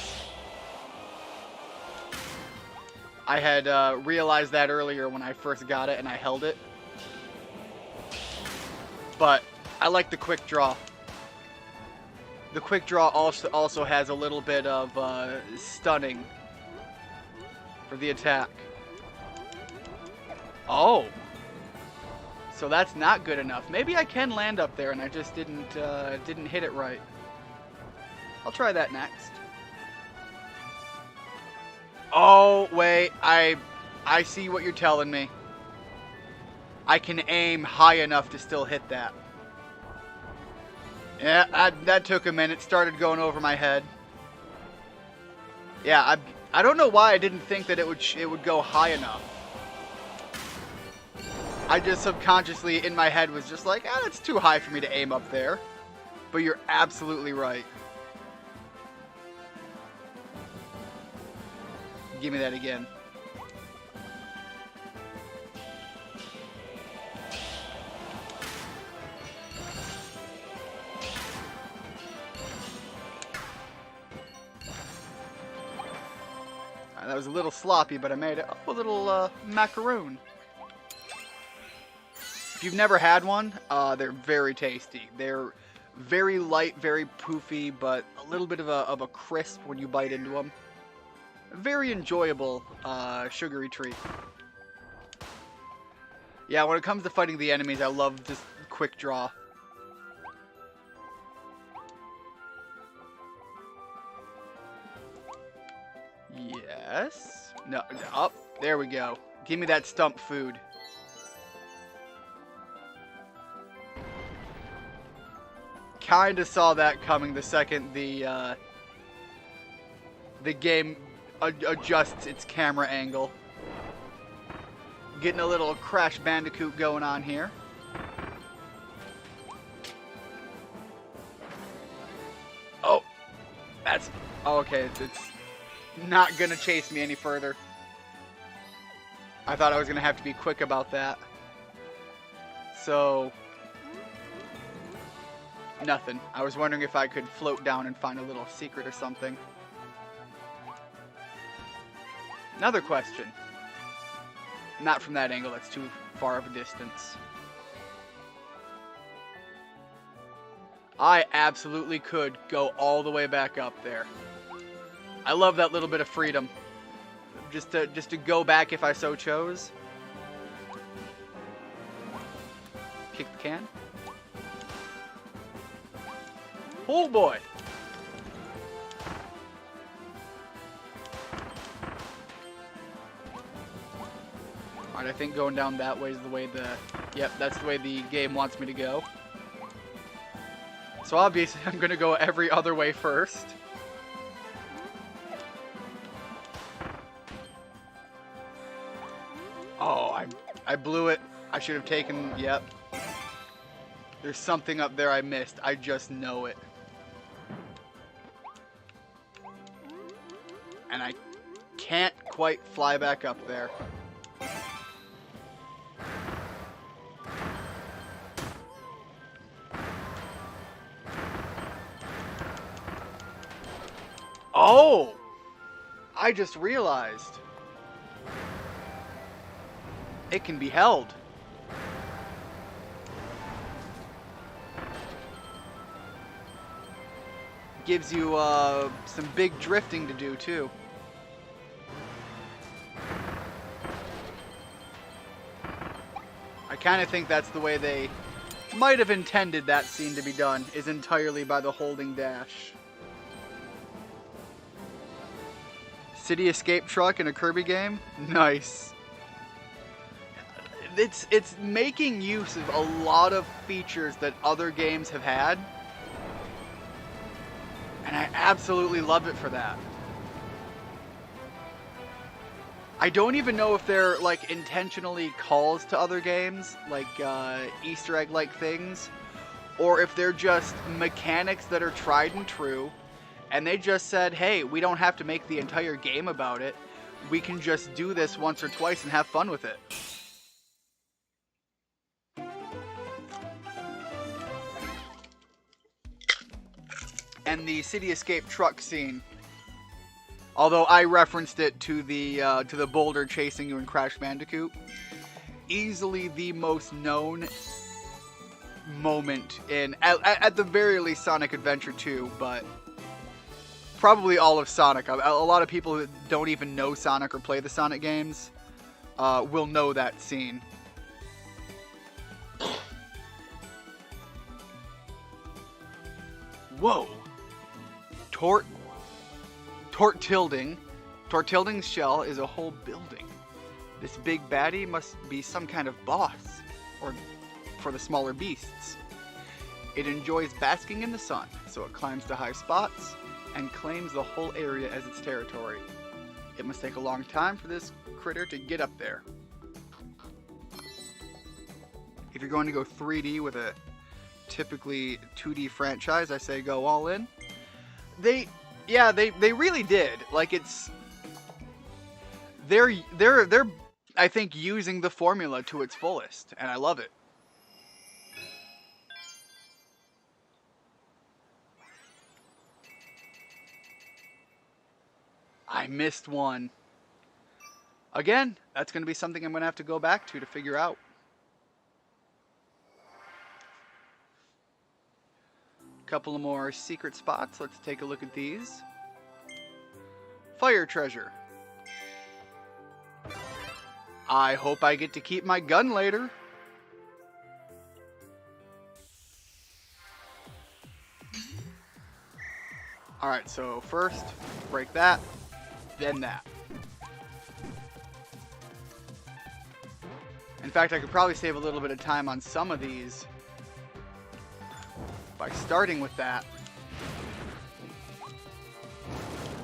I had realized that earlier when I first got it and I held it. But I like the quick draw. The quick draw also has a little bit of stunning for the attack. Oh. So that's not good enough. Maybe I can land up there and I just didn't hit it right. I'll try that next. Oh, wait. I see what you're telling me. I can aim high enough to still hit that. Yeah, that took a minute. Started going over my head. Yeah, I don't know why I didn't think that it would go high enough. I just subconsciously in my head was just like, ah, that's too high for me to aim up there. But you're absolutely right. Give me that again. That was a little sloppy, but I made it a little macaroon. If you've never had one, they're very tasty. They're very light, very poofy, but a little bit of a crisp when you bite into them. Very enjoyable sugary treat. Yeah, when it comes to fighting the enemies, I love just quick draw. Yes. No. Up. There we go. Give me that stump food. kind of saw that coming the second the game adjusts its camera angle. Getting a little Crash Bandicoot going on here. Oh, that's... Oh, okay, it's not gonna chase me any further. I thought I was gonna have to be quick about that. So... Nothing. I was wondering if I could float down and find a little secret or something. Another question. Not from that angle, that's too far of a distance. I absolutely could go all the way back up there. I love that little bit of freedom. Just to go back if I so chose. Kick the can. Oh boy! Alright, I think going down that way is the way the... Yep, that's the way the game wants me to go. So obviously I'm gonna go every other way first. Oh, I blew it. I should have taken... Yep. There's something up there I missed. I just know it. And I can't quite fly back up there. Oh! I just realized. It can be held. Gives you some big drifting to do too. I kind of think that's the way they might have intended that scene to be done, is entirely by the holding dash. City escape truck in a Kirby game? Nice. It's making use of a lot of features that other games have had. And I absolutely love it for that. I don't even know if they're like intentionally calls to other games, like Easter egg-like things, or if they're just mechanics that are tried and true, and they just said, hey, we don't have to make the entire game about it. We can just do this once or twice and have fun with it. And the City Escape truck scene, although I referenced it to the boulder chasing you in Crash Bandicoot, easily the most known moment in, at the very least, Sonic Adventure 2, but probably all of Sonic. A lot of people who don't even know Sonic or play the Sonic games will know that scene. Whoa! Tortilding's shell is a whole building. This big baddie must be some kind of boss, or for the smaller beasts. It enjoys basking in the sun, so it climbs to high spots and claims the whole area as its territory. It must take a long time for this critter to get up there. If you're going to go 3D with a typically 2D franchise, I say go all in. They really did. Like, they're I think using the formula to its fullest, and I love it. I missed one. Again, that's going to be something I'm going to have to go back to figure out. Couple of more secret spots. Let's take a look at these. Fire treasure. I hope I get to keep my gun later. Alright, so first, break that, then that. In fact, I could probably save a little bit of time on some of these by starting with that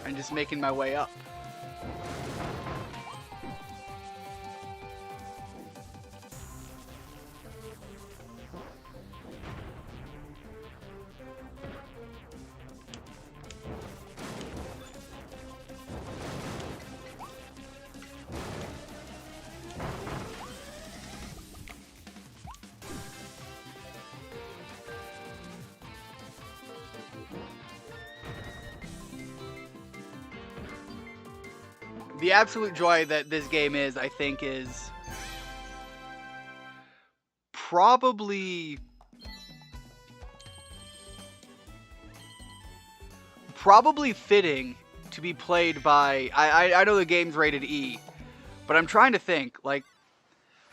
and just making my way up. The absolute joy that this game is, I think, is probably fitting to be played by. I know the game's rated E, but I'm trying to think. Like,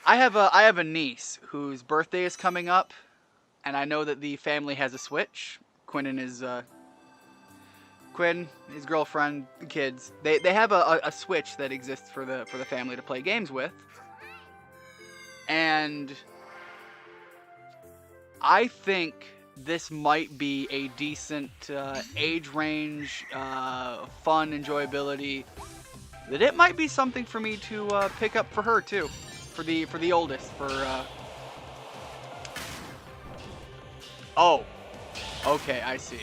I have a niece whose birthday is coming up, and I know that the family has a Switch. Quinn, his girlfriend, the kids, they have a Switch that exists for the family to play games with. And I think this might be a decent age range, fun, enjoyability. That it might be something for me to pick up for her too, for the oldest. Oh, okay, I see.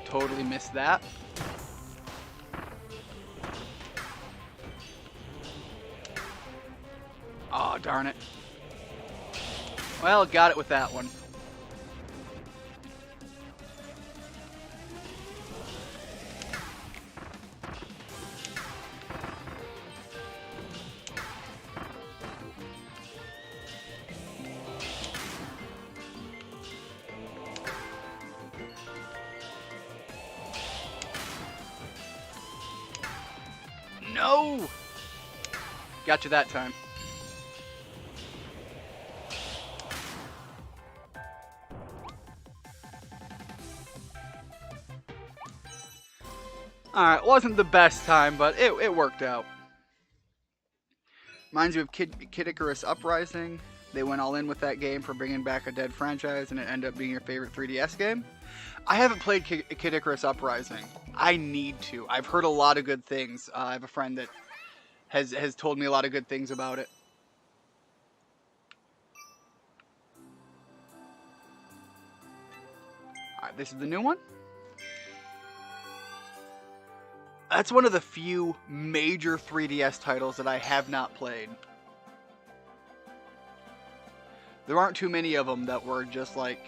Totally missed that. Oh, darn it. Well, got it with that one. No! Got you that time. Alright, wasn't the best time, but it worked out. Reminds you of Kid Icarus Uprising. They went all in with that game for bringing back a dead franchise, and it ended up being your favorite 3DS game. I haven't played Kid Icarus Uprising. I need to. I've heard a lot of good things. I have a friend that has told me a lot of good things about it. Alright, this is the new one. That's one of the few major 3DS titles that I have not played. There aren't too many of them that were just like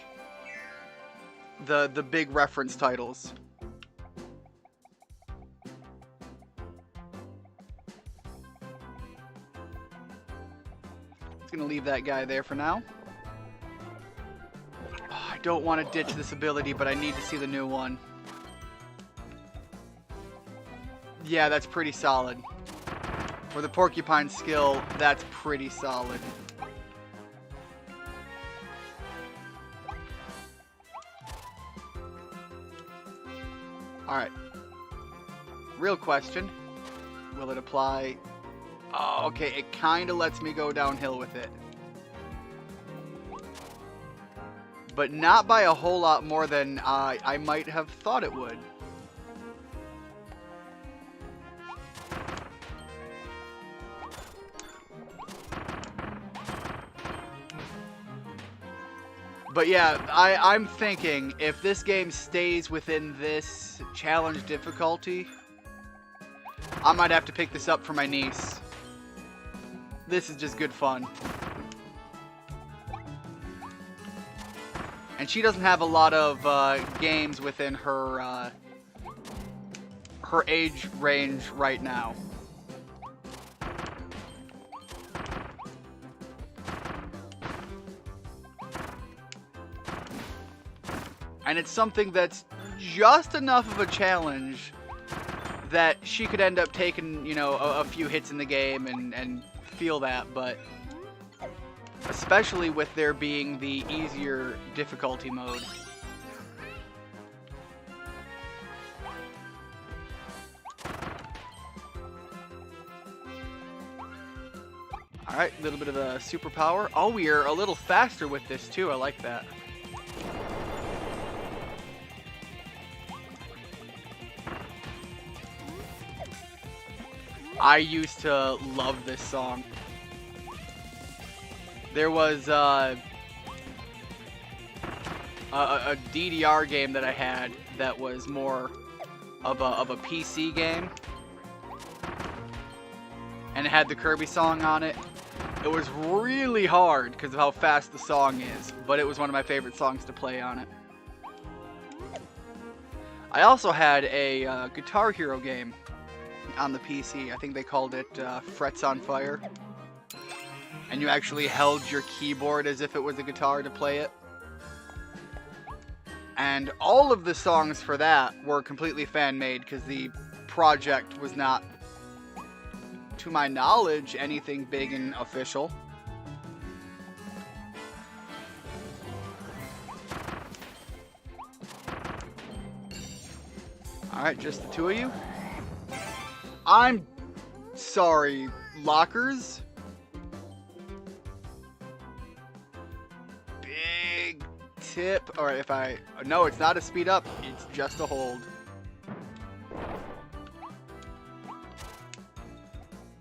the big reference titles. Just gonna leave that guy there for now. Oh, I don't want to ditch this ability, but I need to see the new one. Yeah, that's pretty solid. For the porcupine skill, that's pretty solid. Alright. Real question. Will it apply? Oh, okay, it kind of lets me go downhill with it. But not by a whole lot more than I might have thought it would. But yeah, I'm thinking if this game stays within this challenge difficulty, I might have to pick this up for my niece. This is just good fun. And she doesn't have a lot of games within her her age range right now. And it's something that's just enough of a challenge that she could end up taking, you know, a few hits in the game and feel that, but especially with there being the easier difficulty mode. Alright, a little bit of a superpower. Oh, we are a little faster with this too. I like that. I used to love this song. There was a DDR game that I had that was more of a PC game, and it had the Kirby song on it. It was really hard because of how fast the song is, but it was one of my favorite songs to play on it. I also had a Guitar Hero game on the PC. I think they called it Frets on Fire. And you actually held your keyboard as if it was a guitar to play it. And all of the songs for that were completely fan-made because the project was not, to my knowledge, anything big and official. Alright, just the two of you? I'm sorry, lockers? Big tip. Alright, if I... No, it's not a speed up. It's just a hold.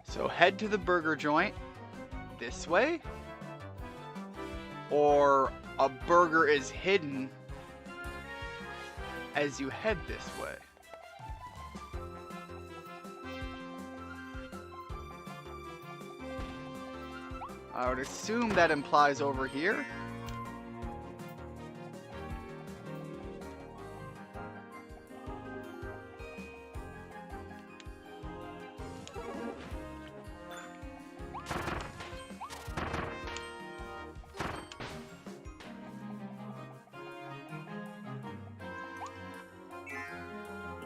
So head to the burger joint this way. Or a burger is hidden as you head this way. I would assume that implies over here.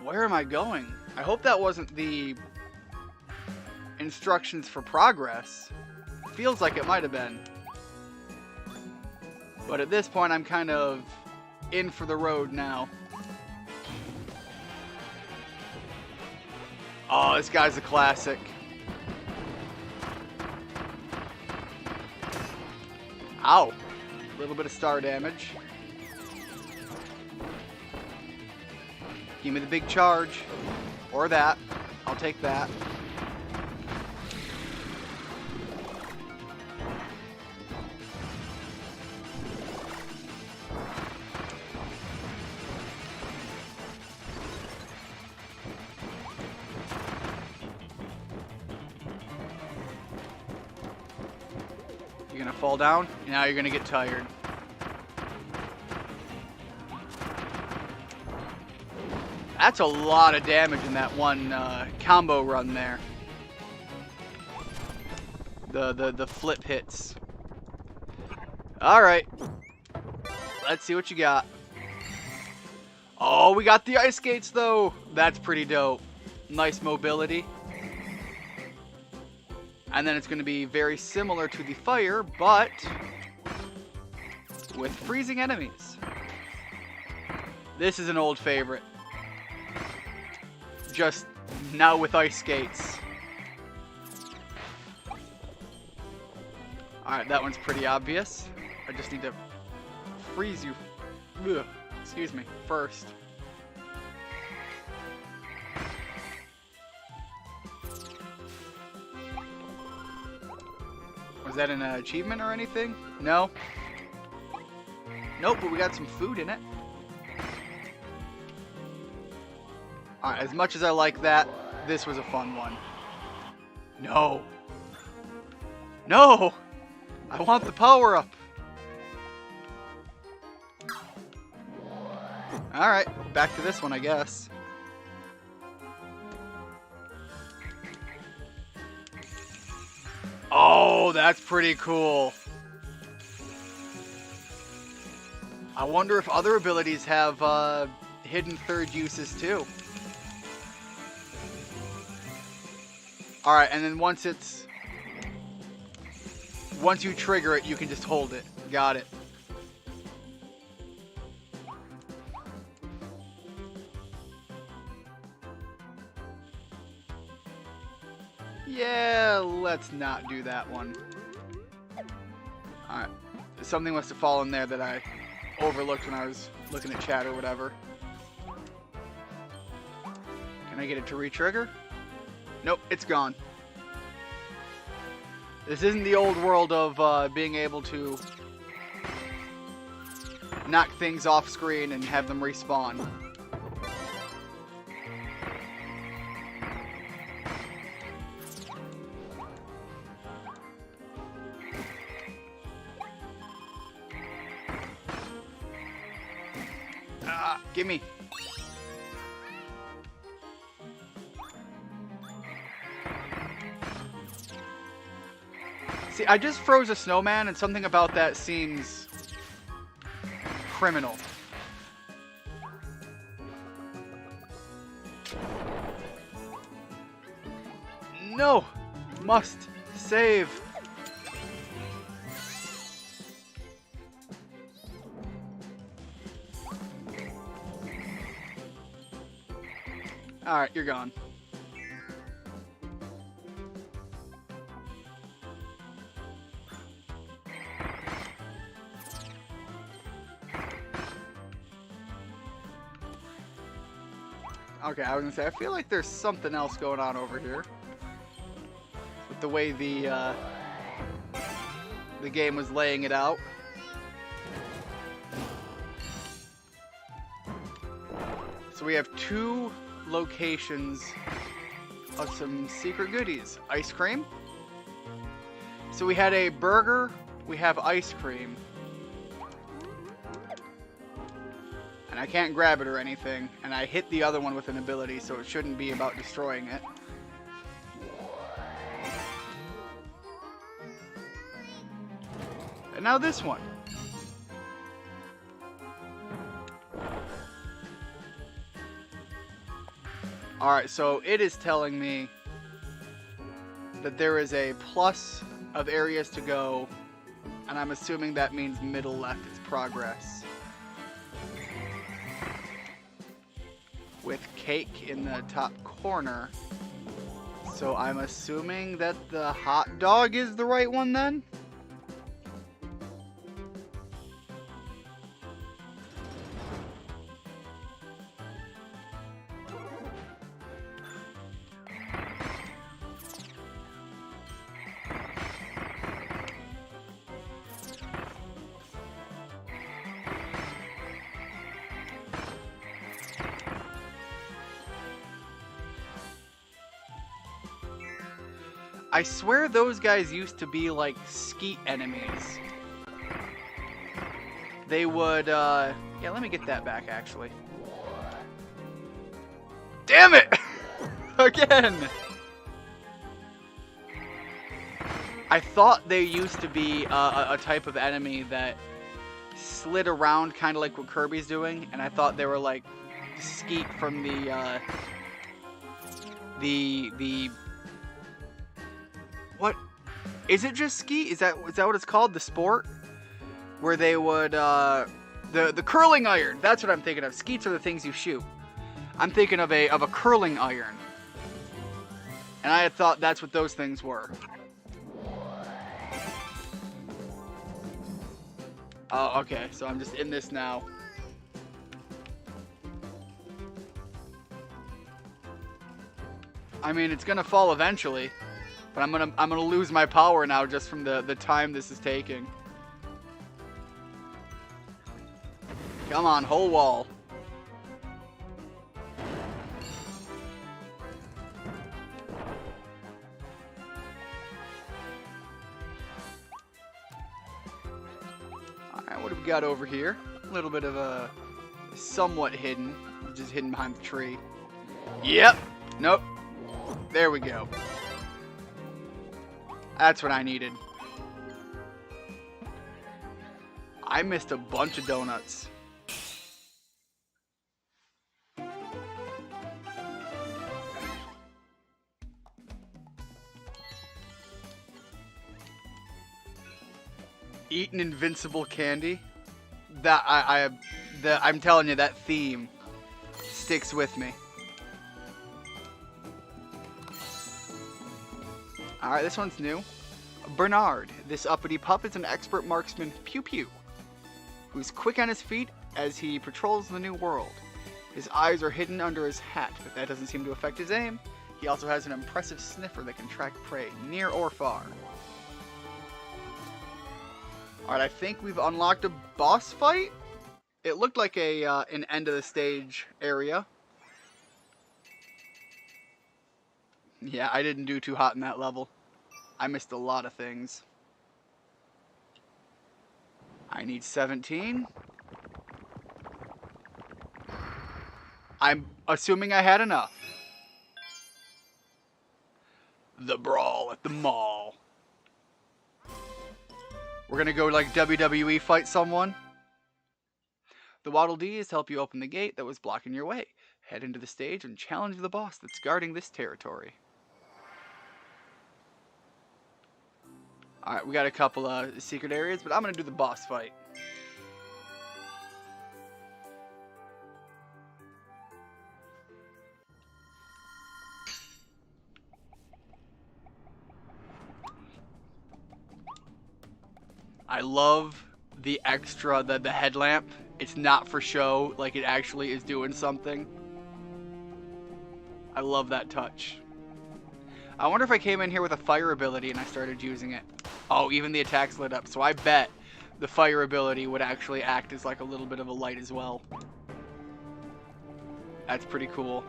Where am I going? I hope that wasn't the instructions for progress. Feels like it might have been. But at this point, I'm kind of in for the road now. Oh, this guy's a classic. Ow. A little bit of star damage. Give me the big charge. Or that. I'll take that. You're gonna fall down, now you're gonna get tired. That's a lot of damage in that one combo run there. The flip hits. Alright. Let's see what you got. Oh, we got the ice skates though. That's pretty dope. Nice mobility. And then it's going to be very similar to the fire, but with freezing enemies. This is an old favorite. Just now with ice skates. Alright, that one's pretty obvious. I just need to freeze you. Ugh, excuse me, first. Was that an achievement or anything? No? Nope, but we got some food in it. Alright, as much as I like that, this was a fun one. No. No! I want the power up. Alright, back to this one, I guess. Oh, that's pretty cool. I wonder if other abilities have hidden third uses too. Alright, and then once you trigger it, you can just hold it. Got it. Yeah, let's not do that one. Alright. Something must have fallen there that I overlooked when I was looking at chat or whatever. Can I get it to re-trigger? Nope, it's gone. This isn't the old world of being able to knock things off screen and have them respawn. Ah, gimme. See, I just froze a snowman, and something about that seems criminal. No! Must save. Alright, you're gone. Okay, I was gonna say, I feel like there's something else going on over here. With the way the game was laying it out. So we have 2 locations of some secret goodies. Ice cream. So we had a burger, we have ice cream. And I can't grab it or anything, and I hit the other one with an ability, so it shouldn't be about destroying it. And now this one. Alright, so it is telling me that there is a plus of areas to go, and I'm assuming that means middle left is progress. With cake in the top corner. So I'm assuming that the hot dog is the right one then? I swear those guys used to be like skeet enemies. They would, yeah, let me get that back actually. Damn it! Again! I thought they used to be a type of enemy that slid around kind of like what Kirby's doing, and I thought they were like skeet from the what? Is it just skeet? Is that what it's called? The sport? Where they would, the curling iron. That's what I'm thinking of. Skeets are the things you shoot. I'm thinking of a curling iron. And I had thought that's what those things were. Oh, okay. So I'm just in this now. I mean, it's gonna fall eventually. But I'm gonna lose my power now just from the time this is taking. Come on, whole wall. Alright, what have we got over here? A little bit of a somewhat hidden, just hidden behind the tree. Yep. Nope. There we go. That's what I needed. I missed a bunch of donuts. Eat an invincible candy. That I'm telling you, that theme sticks with me. Alright, this one's new. Bernard. This uppity pup is an expert marksman, Pew Pew, who's quick on his feet as he patrols the new world. His eyes are hidden under his hat, but that doesn't seem to affect his aim. He also has an impressive sniffer that can track prey, near or far. Alright, I think we've unlocked a boss fight? It looked like an end of the stage area. Yeah, I didn't do too hot in that level. I missed a lot of things. I need 17. I'm assuming I had enough. The brawl at the mall. We're gonna go like WWE fight someone. The Waddle Dee is to help you open the gate that was blocking your way. Head into the stage and challenge the boss that's guarding this territory. Alright, we got a couple of secret areas, but I'm gonna do the boss fight. I love the extra, the headlamp. It's not for show, like it actually is doing something. I love that touch. I wonder if I came in here with a fire ability and I started using it. Oh, even the attacks lit up. So I bet the fire ability would actually act as like a little bit of a light as well. That's pretty cool.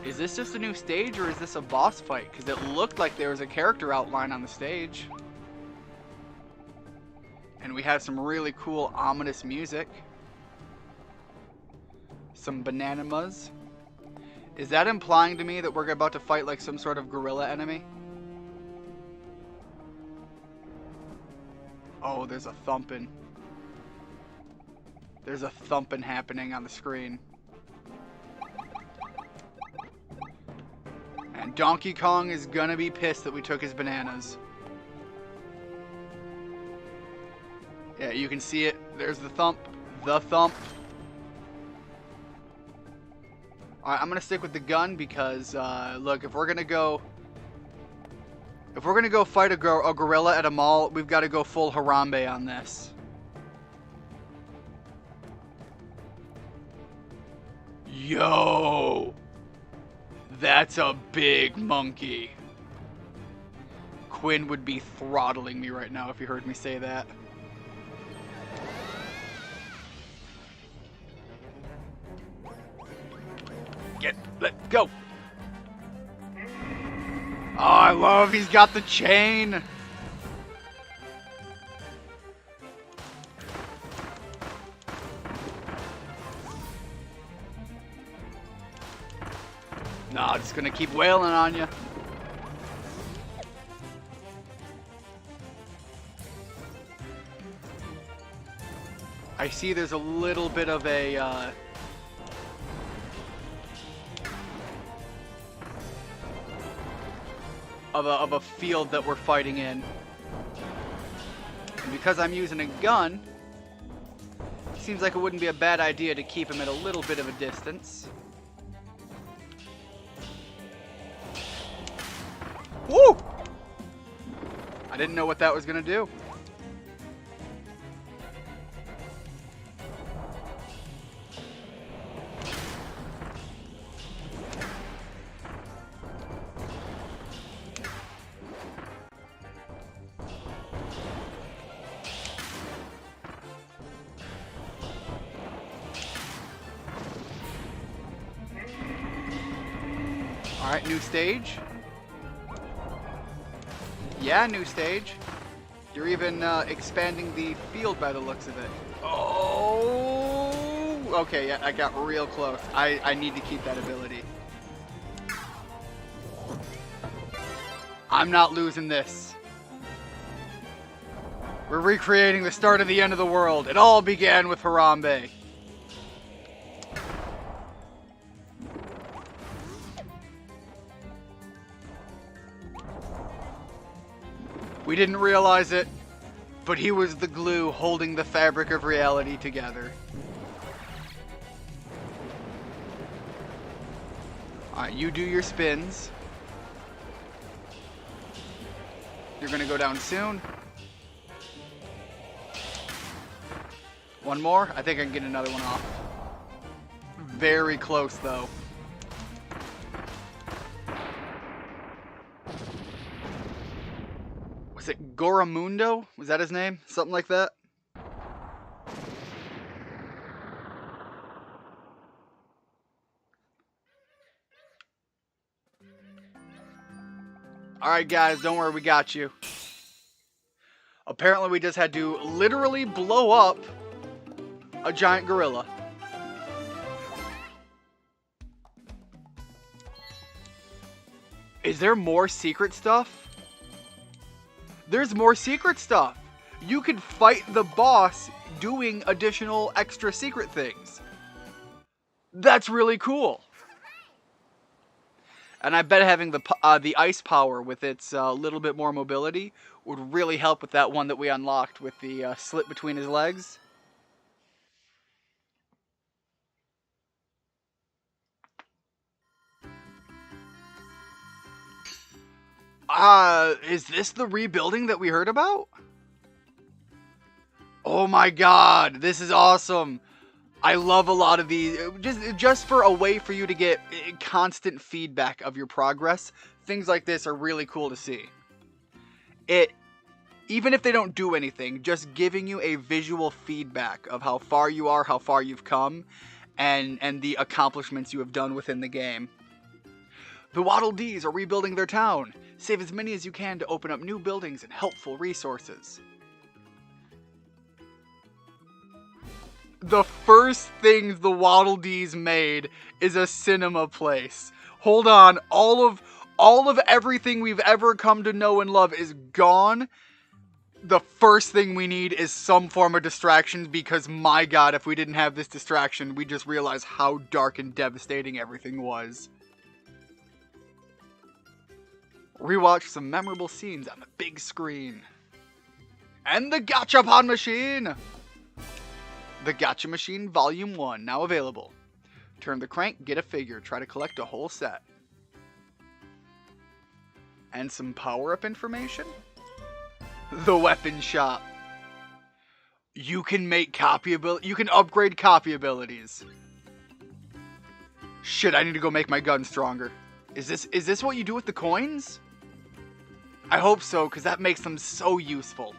Is this just a new stage or is this a boss fight? Because it looked like there was a character outline on the stage. And we have some really cool ominous music. Some bananas. Is that implying to me that we're about to fight like some sort of gorilla enemy? Oh, there's a thumping. There's a thumping happening on the screen. And Donkey Kong is gonna be pissed that we took his bananas. Yeah, you can see it. There's the thump. The thump. Alright, I'm gonna stick with the gun because, look, if we're gonna go fight a gorilla at a mall, we've got to go full Harambe on this. Yo! That's a big monkey. Quinn would be throttling me right now if he heard me say that. Let go. Oh, I love he's got the chain. Nah, just gonna keep wailing on you. I see there's a little bit of a of a field that we're fighting in. And because I'm using a gun, it seems like it wouldn't be a bad idea to keep him at a little bit of a distance. Woo! I didn't know what that was gonna do. Alright, new stage. Yeah, new stage. You're even expanding the field by the looks of it. Oh! Okay, yeah, I got real close. I need to keep that ability. I'm not losing this. We're recreating the start of the end of the world. It all began with Harambe. We didn't realize it, but he was the glue holding the fabric of reality together. Alright, you do your spins. You're gonna go down soon. One more. I think I can get another one off. Very close, though. Was it Goramundo? Was that his name? Something like that? Alright guys, don't worry, we got you. Apparently we just had to literally blow up a giant gorilla. Is there more secret stuff? There's more secret stuff. You could fight the boss doing additional extra secret things. That's really cool. And I bet having the ice power with its little bit more mobility would really help with that one that we unlocked with the slit between his legs. Is this the rebuilding that we heard about? Oh my god, this is awesome. I love a lot of these, just for a way for you to get constant feedback of your progress. Things like this are really cool to see. Even if they don't do anything, just giving you a visual feedback of how far you are, how far you've come, and the accomplishments you have done within the game. The Waddle Dees are rebuilding their town. Save as many as you can to open up new buildings and helpful resources. The first things the Waddle Dees made is a cinema place. Hold on, all of everything we've ever come to know and love is gone. The first thing we need is some form of distraction, because my god, if we didn't have this distraction, we just realize how dark and devastating everything was. Rewatch some memorable scenes on the big screen. And the Gachapon Machine! The Gacha Machine Volume 1, now available. Turn the crank, get a figure, try to collect a whole set. And some power-up information? The Weapon Shop. You can make you can upgrade copy abilities. Shit, I need to go make my gun stronger. Is this what you do with the coins? I hope so, because that makes them so useful.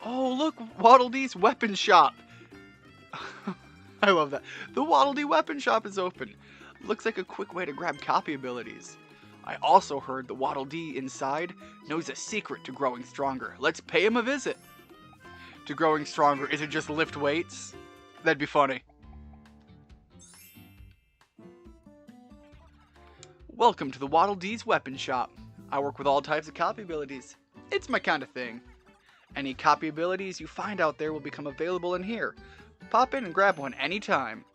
Oh, look, Waddle Dee's Weapon Shop. I love that. The Waddle Dee Weapon Shop is open. Looks like a quick way to grab copy abilities. I also heard the Waddle Dee inside knows a secret to growing stronger. Let's pay him a visit. To growing stronger, is it just lift weights? That'd be funny. Welcome to the Waddle Dee's Weapon Shop. I work with all types of copy abilities. It's my kind of thing. Any copy abilities you find out there will become available in here. Pop in and grab one anytime.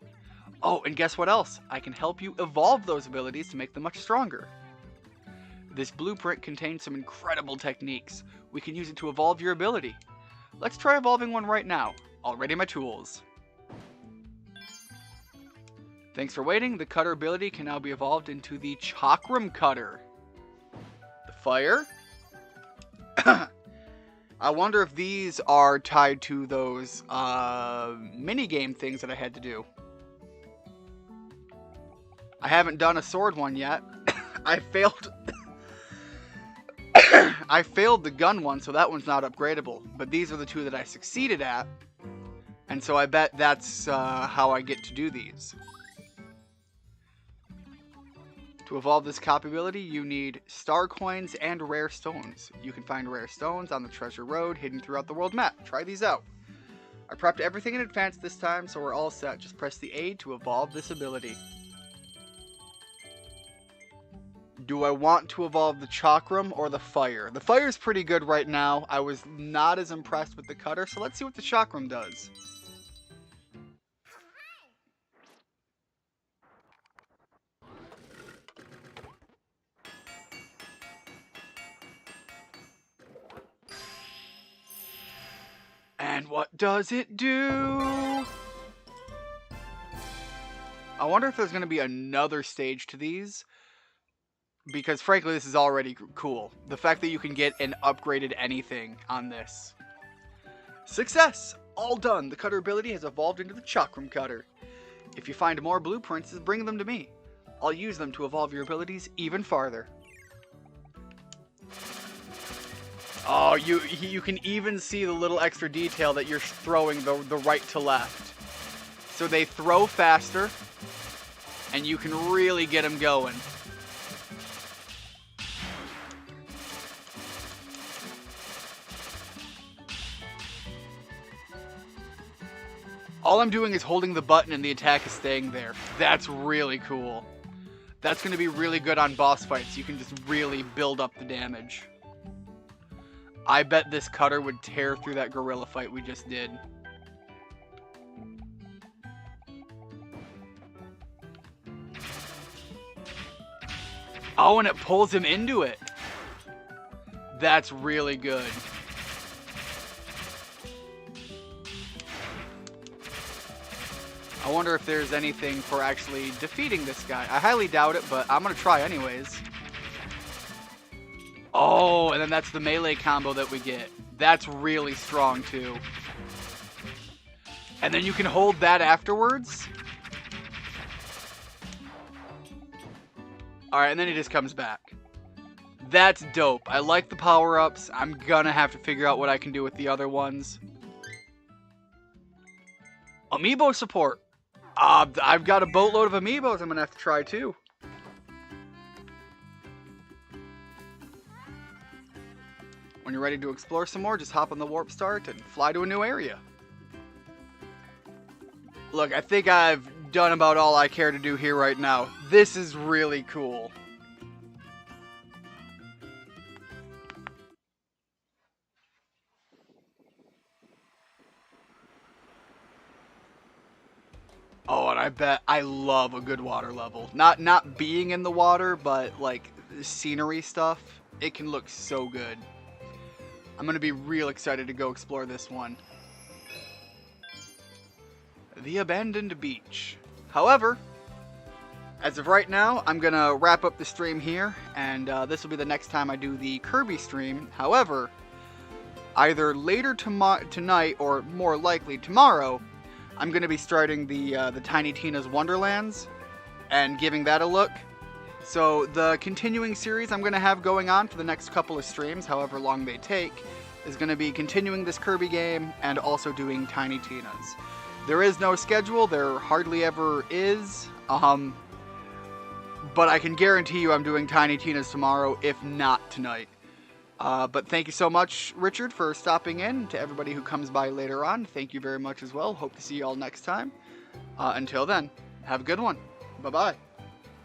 Oh, and guess what else? I can help you evolve those abilities to make them much stronger. This blueprint contains some incredible techniques. We can use it to evolve your ability. Let's try evolving one right now. Already my tools. Thanks for waiting. The cutter ability can now be evolved into the Chakram Cutter. The fire. I wonder if these are tied to those minigame things that I had to do. I haven't done a sword one yet. I failed. I failed the gun one, so that one's not upgradable. But these are the two that I succeeded at. And so I bet that's how I get to do these. To evolve this copy ability, you need star coins and rare stones. You can find rare stones on the treasure road hidden throughout the world map. Try these out. I prepped everything in advance this time, so we're all set. Just press the A to evolve this ability. Do I want to evolve the Chakram or the Fire? The Fire's pretty good right now. I was not as impressed with the Cutter, so let's see what the Chakram does. And what does it do? I wonder if there's going to be another stage to these. Because frankly, this is already cool. The fact that you can get an upgraded anything on this. Success! All done. The cutter ability has evolved into the Chakram Cutter. If you find more blueprints, bring them to me. I'll use them to evolve your abilities even farther. Oh, you can even see the little extra detail that you're throwing the right to left. So they throw faster, and you can really get them going. All I'm doing is holding the button and the attack is staying there. That's really cool. That's going to be really good on boss fights. You can just really build up the damage. I bet this cutter would tear through that gorilla fight we just did. Oh, and it pulls him into it. That's really good. I wonder if there's anything for actually defeating this guy. I highly doubt it, but I'm going to try anyways. Oh, and then that's the melee combo that we get. That's really strong too. And then you can hold that afterwards. Alright, and then he just comes back. That's dope. I like the power-ups. I'm gonna have to figure out what I can do with the other ones. Amiibo support. I've got a boatload of amiibos I'm gonna have to try too. When you're ready to explore some more, just hop on the warp start and fly to a new area. Look, I think I've done about all I care to do here right now. This is really cool. Oh, and I bet I love a good water level. Not being in the water, but like scenery stuff. It can look so good. I'm going to be real excited to go explore this one. The Abandoned Beach. However, as of right now, I'm going to wrap up the stream here, and this will be the next time I do the Kirby stream. However, either later tonight or more likely tomorrow, I'm going to be starting the Tiny Tina's Wonderlands and giving that a look. So the continuing series I'm going to have going on for the next couple of streams, however long they take, is going to be continuing this Kirby game and also doing Tiny Tina's. There is no schedule, there hardly ever is, but I can guarantee you I'm doing Tiny Tina's tomorrow, if not tonight. But thank you so much, Richard, for stopping in. To everybody who comes by later on, thank you very much as well. Hope to see you all next time. Until then, have a good one. Bye-bye.